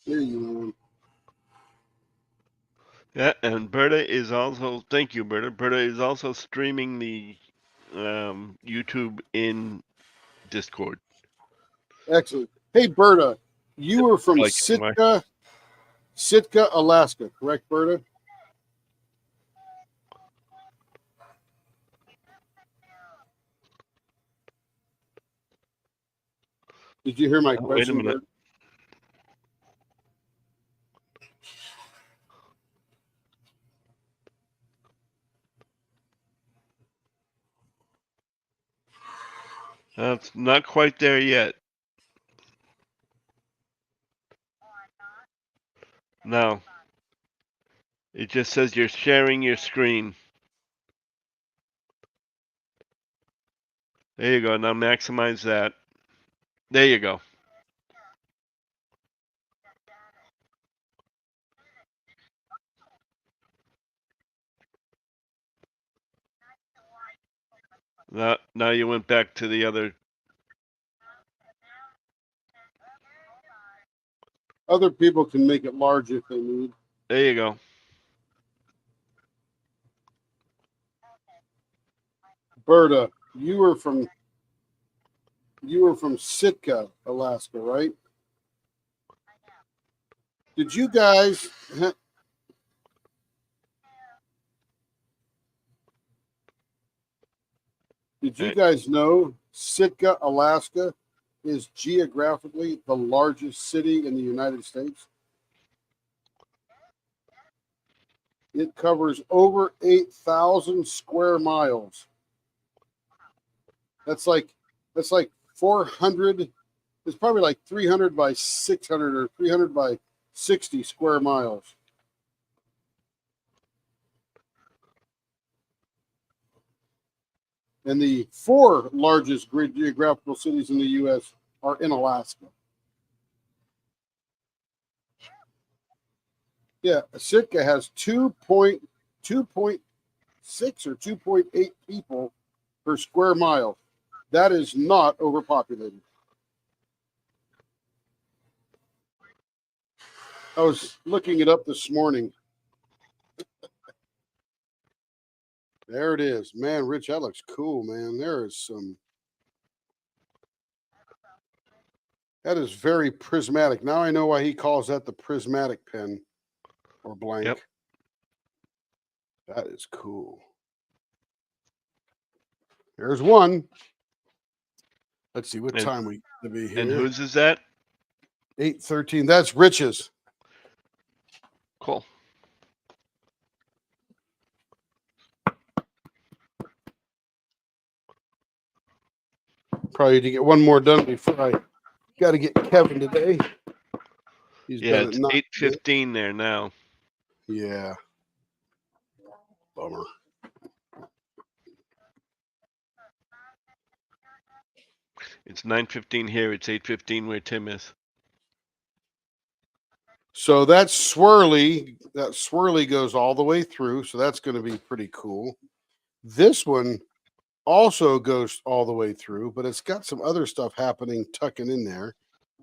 There you Yeah, and Berta is also, thank you, Berta. Berta is also streaming the YouTube in Discord. are. Excellent. Hey, Berta, you were from Like, Sitka, Alaska, correct, Berta? Did you hear my oh, wait a question, minute. Berta? It's not quite there yet. No. It just says you're sharing your screen. There you go. Now maximize that. There you go. Now you went back to the other. Other people can make it large if they need. There you go. Berta, you were from Sitka, Alaska, right? Did you guys know Sitka, Alaska is geographically the largest city in the United States? It covers over 8,000 square miles. That's like 400. It's probably like 300 by 600 or 300 by 60 square miles. And the four largest geographical cities in the U.S. are in Alaska. Yeah, Sitka has 2.6 or 2.8 people per square mile. That is not overpopulated. I was looking it up this morning. There it is. Man, Rich, that looks cool, man. There is some. That is very prismatic. Now I know why he calls that the prismatic pen or blank. Yep. That is cool. There's one. Let's see what time we to be here. And whose is that? 8:13. That's Rich's. Cool. Probably to get one more done before I got to get Kevin today. He's Yeah, done it's at 8:15 there now. Yeah. Bummer. It's 9:15 here. It's 8:15 where Tim is. So that swirly goes all the way through. So that's going to be pretty cool. This one also goes all the way through, but it's got some other stuff happening, tucking in there.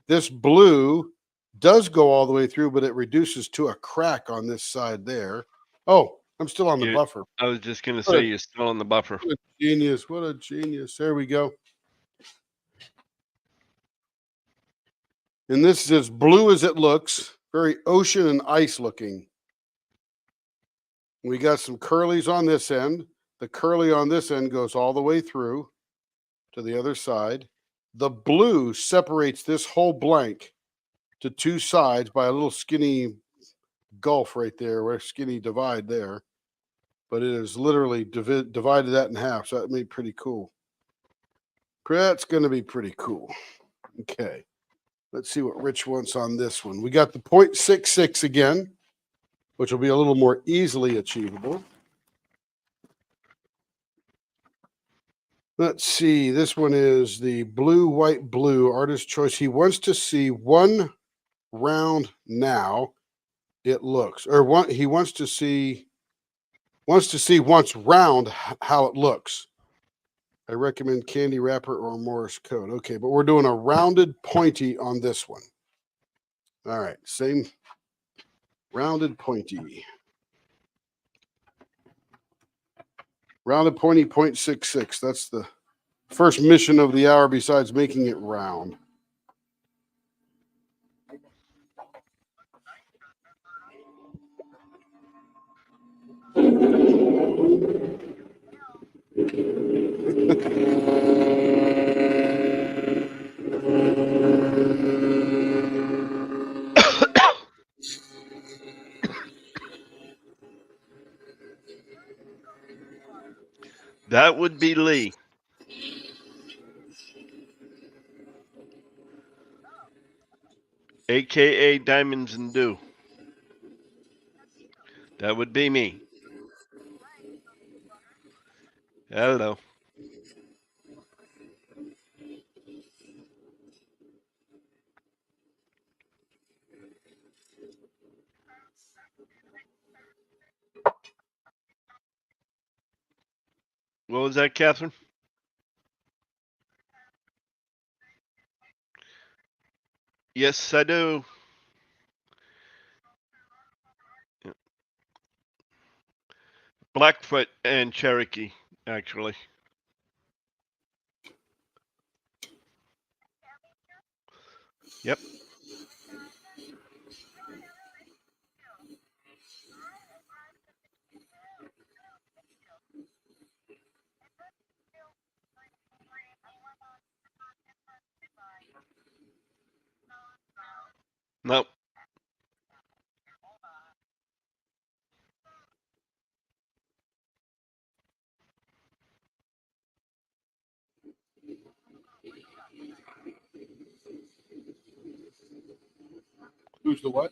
This blue does go all the way through, but it reduces to a crack on this side there. Oh, I'm still on the buffer. I was just going to say you're still on the buffer. What a genius. What a genius. There we go. And this is as blue as it looks, very ocean and ice looking. We got some curlies on this end. The curly on this end goes all the way through to the other side. The blue separates this whole blank to two sides by a little skinny gulf right there, where skinny divide there. But it is literally divided that in half. So that made pretty cool. That's going to be pretty cool. Okay. Let's see what Rich wants on this one. We got the 0.66 again, which will be a little more easily achievable. Let's see. This one is the blue, white, blue artist choice. He wants to see one round now. It looks, or one. He wants to see once round how it looks. I recommend candy wrapper or Morse code. Okay, but we're doing a rounded pointy on this one. All right, same rounded pointy. Rounded pointy 0.66. That's the first mission of the hour besides making it round. That would be Lee. AKA Diamonds and Dew. That would be me. Hello. What was that, Catherine? Yes, I do. Blackfoot and Cherokee, actually. Yep. Nope. Who's the what?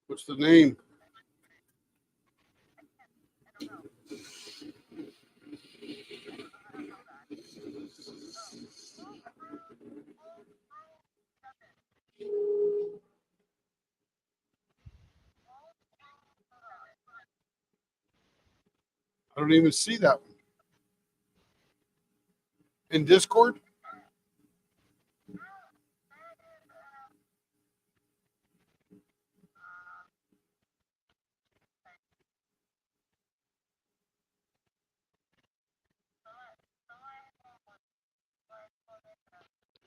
What's the name? don't even see that one. In Discord?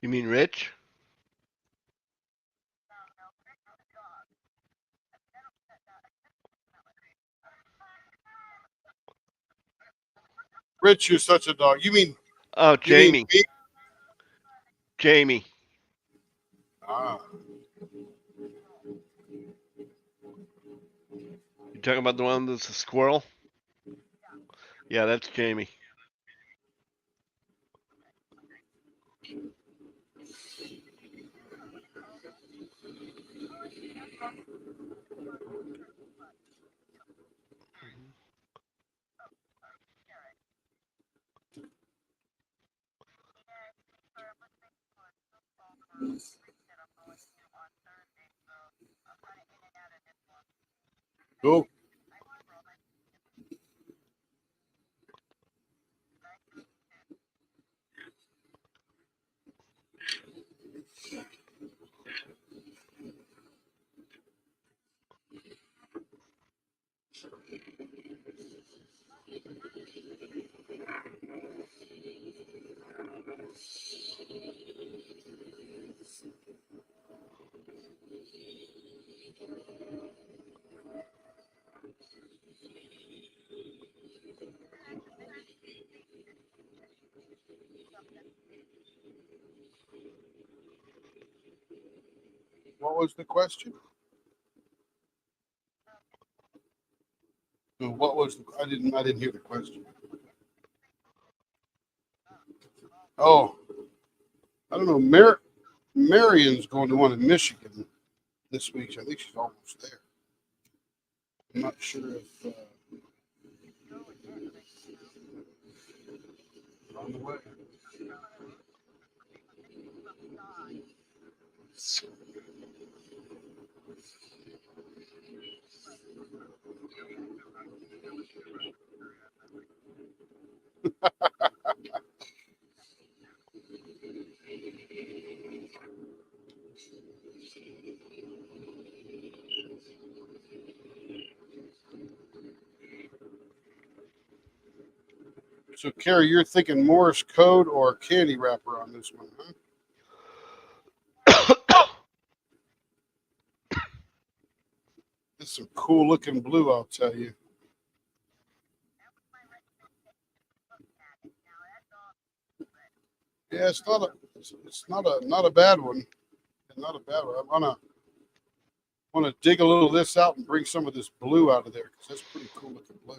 You mean Rich? Rich, you're such a dog. You mean Oh, you mean Jamie. me? Jamie. Ah. You talking about the one that's a squirrel? Yeah, that's Jamie. Cool. What was the question? No, what was the, I didn't hear the question. Oh, I don't know. Marion's going to one in Michigan this week. I think she's almost there. I'm not sure if on the way. So, Carrie, you're thinking Morse code or candy wrapper on this one, huh? This is some cool looking blue, I'll tell you. Yeah, it's not a bad one. Not a bad one. I want to dig a little of this out and bring some of this blue out of there because that's pretty cool looking blue.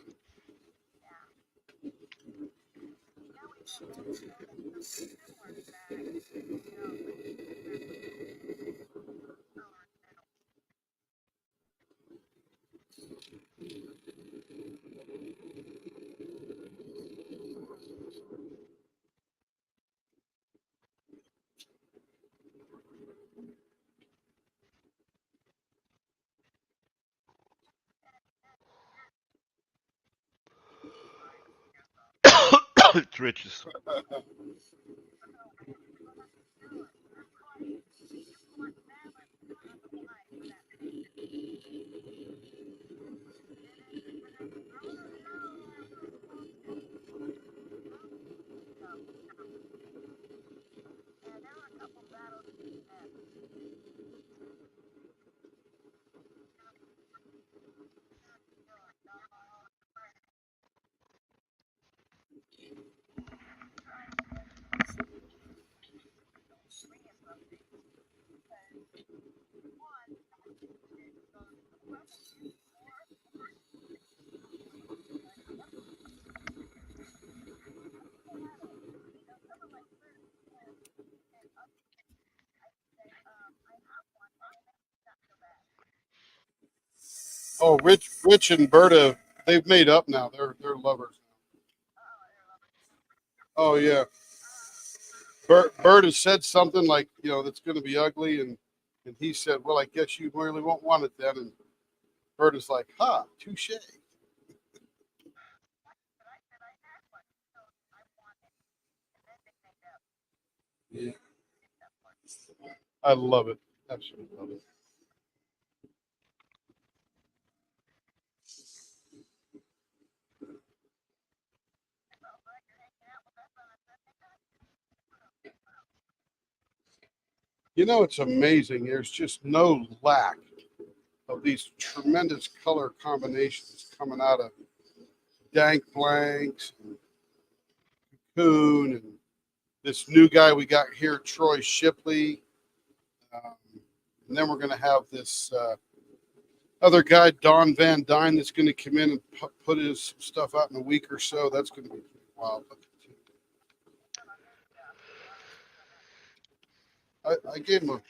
It's Rich's. Oh, Rich and Berta, they've made up now. They're lovers. Oh yeah, Berta said something like, that's going to be ugly, and he said, well, I guess you really won't want it then. And Berta's like, ha, touche. Yeah. I love it. Absolutely love it. You know, it's amazing. There's just no lack of these tremendous color combinations coming out of Dank Blanks and Coon and this new guy we got here, Troy Shipley. And then we're going to have this other guy, Don Van Dyne, that's going to come in and put his stuff out in a week or so. That's going to be wild. I gave him a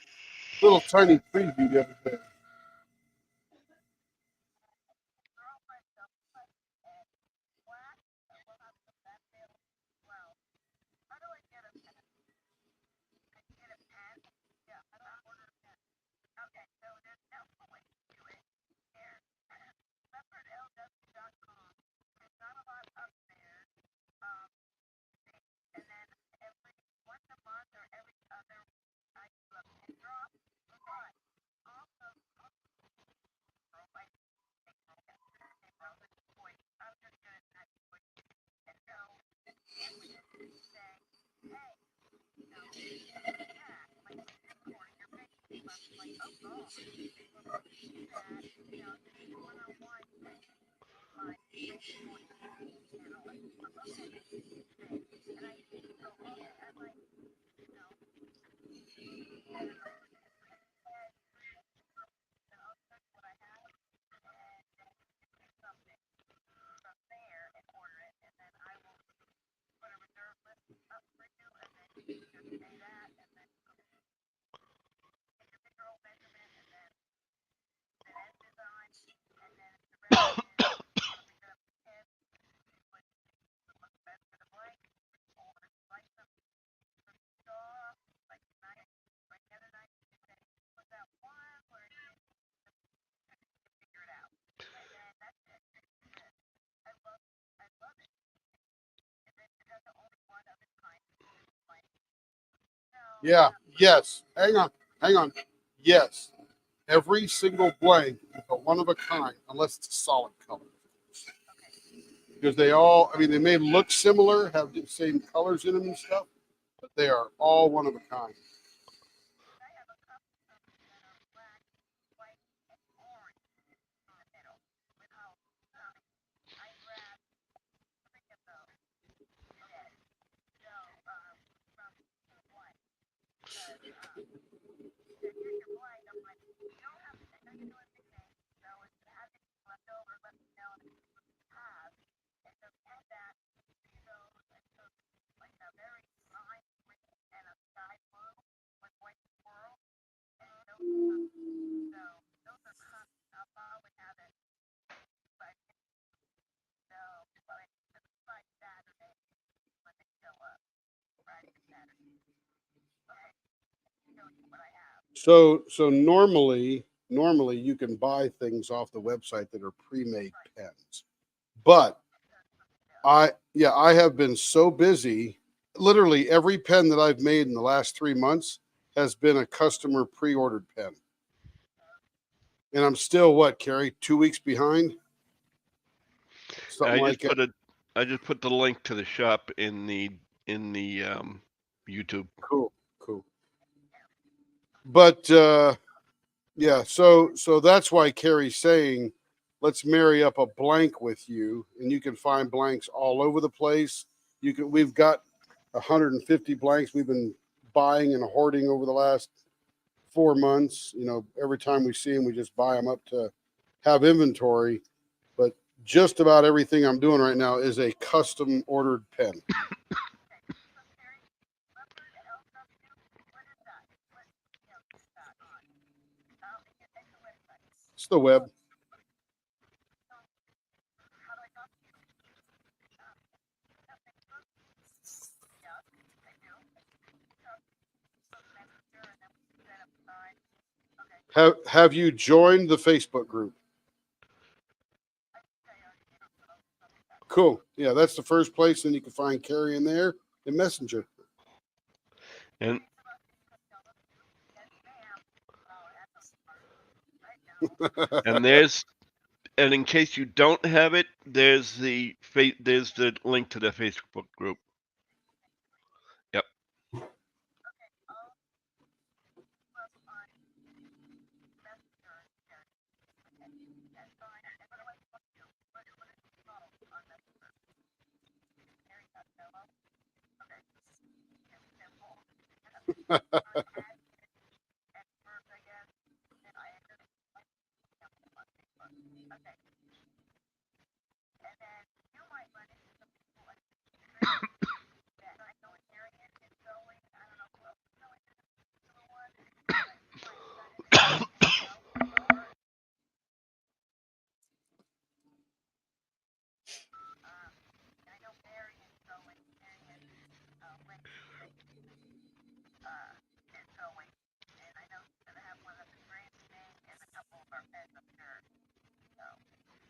little tiny preview the other day. Yeah. Yes. Hang on. Hang on. Yes. Every single blank is a one of a kind, unless it's a solid color. Because they all, I mean, they may look similar, have the same colors in them and stuff, but they are all one of a kind. So normally you can buy things off the website that are pre-made pens. But I have been so busy. Literally every pen that I've made in the last 3 months has been a customer pre-ordered pen. And I'm still what, Carrie, 2 weeks behind? Something I like just that. I just put the link to the shop in the YouTube. Cool. But yeah, so that's why Carrie's saying, let's marry up a blank with you, and you can find blanks all over the place. We've got 150 blanks we've been buying and hoarding over the last 4 months. You know, every time we see them, we just buy them up to have inventory. But just about everything I'm doing right now is a custom ordered pen. It's the web. Have you joined the Facebook group? Cool. Yeah, that's the first place, and you can find Carrie in there in Messenger. And and there's and in case you don't have it, there's the link to the Facebook group. Yep.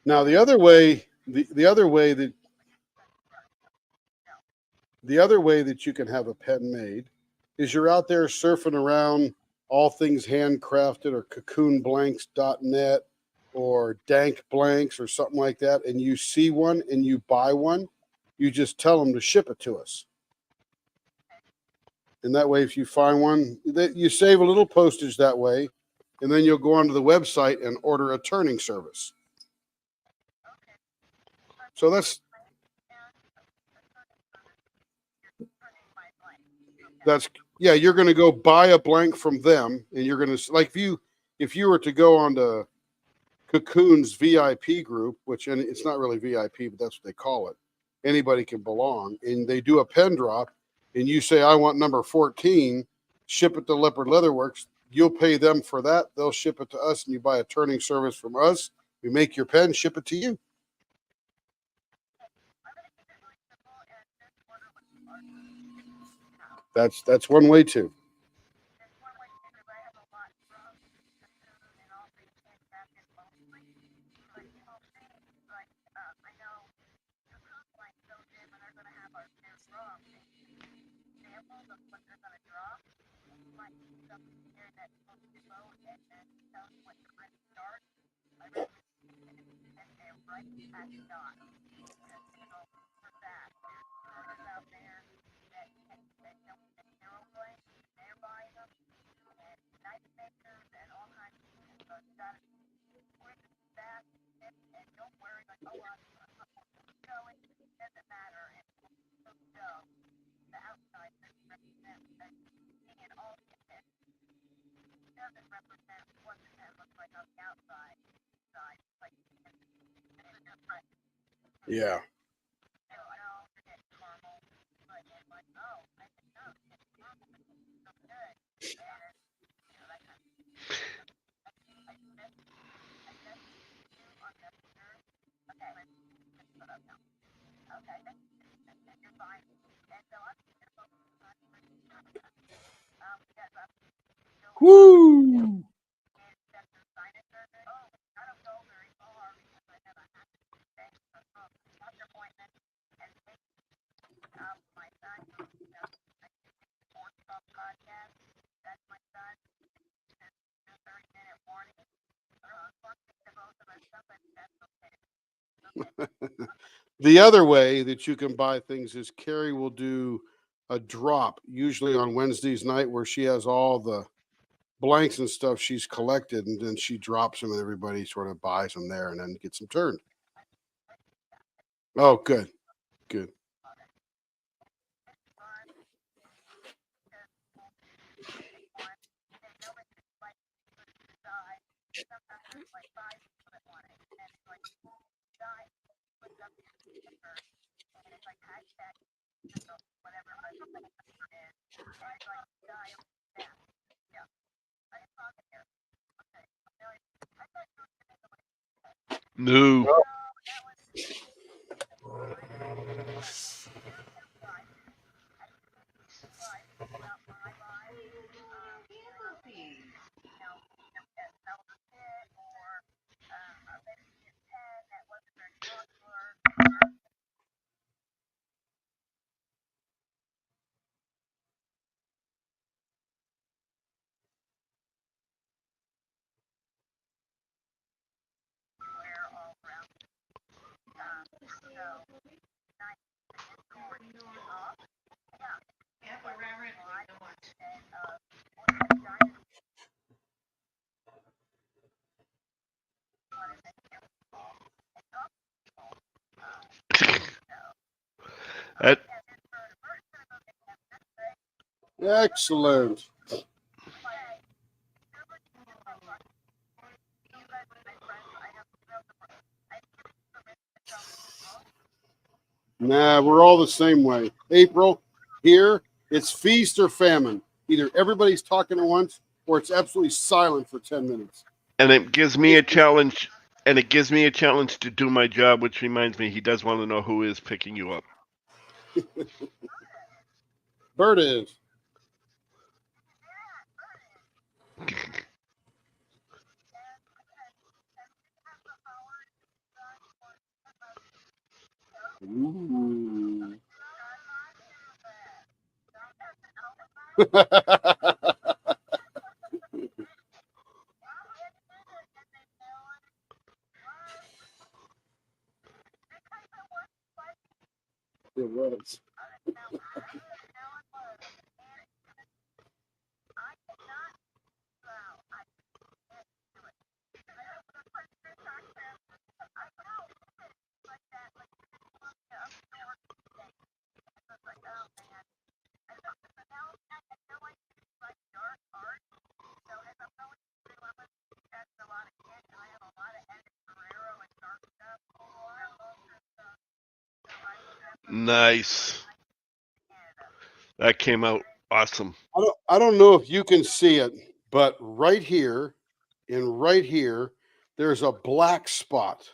Now the other way, the other way that you can have a pen made is you're out there surfing around all things handcrafted or cocoonblanks.net or dank blanks or something like that, and you see one and you buy one, you just tell them to ship it to us. And that way, if you find one, you save a little postage that way, and then you'll go onto the website and order a turning service. So that's yeah, you're going to go buy a blank from them, and you're going to, like, if you were to go onto Cocoon's VIP group, which, and it's not really VIP, but that's what they call it. Anybody can belong, and they do a pen drop, and you say, I want number 14, ship it to Leopard Leatherworks. You'll pay them for that. They'll ship it to us, and you buy a turning service from us. We make your pen, ship it to you. That's one way too. Yeah. Woo! The other way that you can buy things is Carrie will do a drop, usually on Wednesdays night, where she has all the blanks and stuff she's collected, and then she drops them, and everybody sort of buys them there, and then gets them turned. Oh, good, good. No. That, Excellent. Nah, we're all the same way. April, here, it's feast or famine. Either everybody's talking at once or it's absolutely silent for 10 minutes. and it gives me a challenge. And it gives me a challenge to do my job, which reminds me, he does want to know who is picking you up. Bert is. Ooh. It was. Nice. That came out awesome. I don't know if you can see it, but right here and right here, there's a black spot.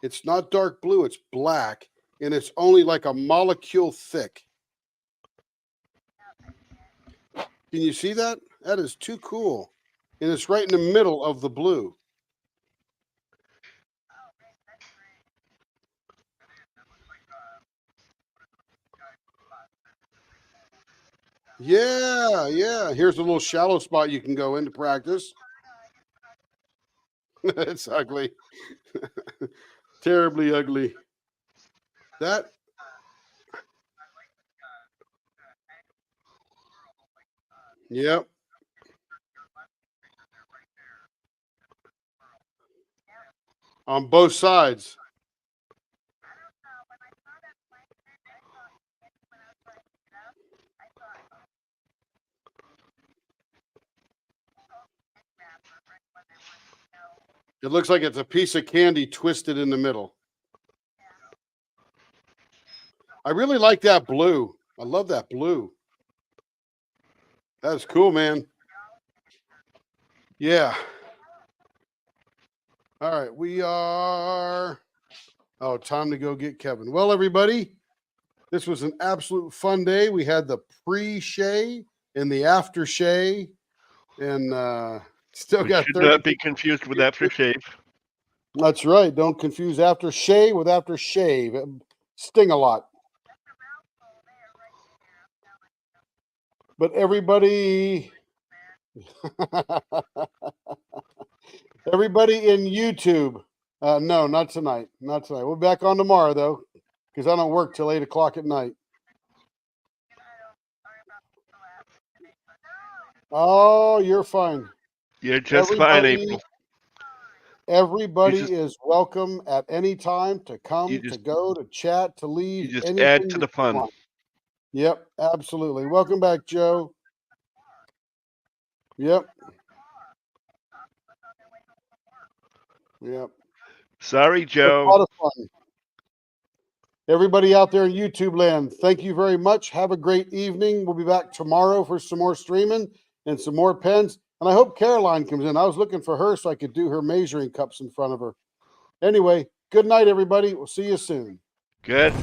It's not dark blue, it's black, and it's only like a molecule thick. Can you see that? That is too cool. And it's right in the middle of the blue. Yeah, yeah. Here's a little shallow spot you can go in to practice. It's ugly. Terribly ugly. That. Yep. On both sides. It looks like it's a piece of candy twisted in the middle. I really like that blue. I love that blue. That's cool, man. Yeah. All right. We are. Oh, time to go get Kevin. Well, everybody, this was an absolute fun day. We had the pre-shay and the after-shay, and still We got should 30. not be confused with aftershave. That's right. Don't confuse after-shay with after-shave. It sting a lot. But everybody, everybody in YouTube, no, not tonight. Not tonight. We're back on tomorrow, though, because I don't work till 8 o'clock at night. Oh, you're fine. You're just fine, April. Everybody You just- is welcome at any time to come, to go, to chat, to leave. You just anything add to you the fun. want. Yep, absolutely. Welcome back, Joe. Yep. Yep. Sorry, A Joe. lot of fun. Everybody out there in YouTube land, thank you very much. Have a great evening. We'll be back tomorrow for some more streaming and some more pens. And I hope Caroline comes in. I was looking for her so I could do her measuring cups in front of her. Anyway, good night, everybody. We'll see you soon. Good.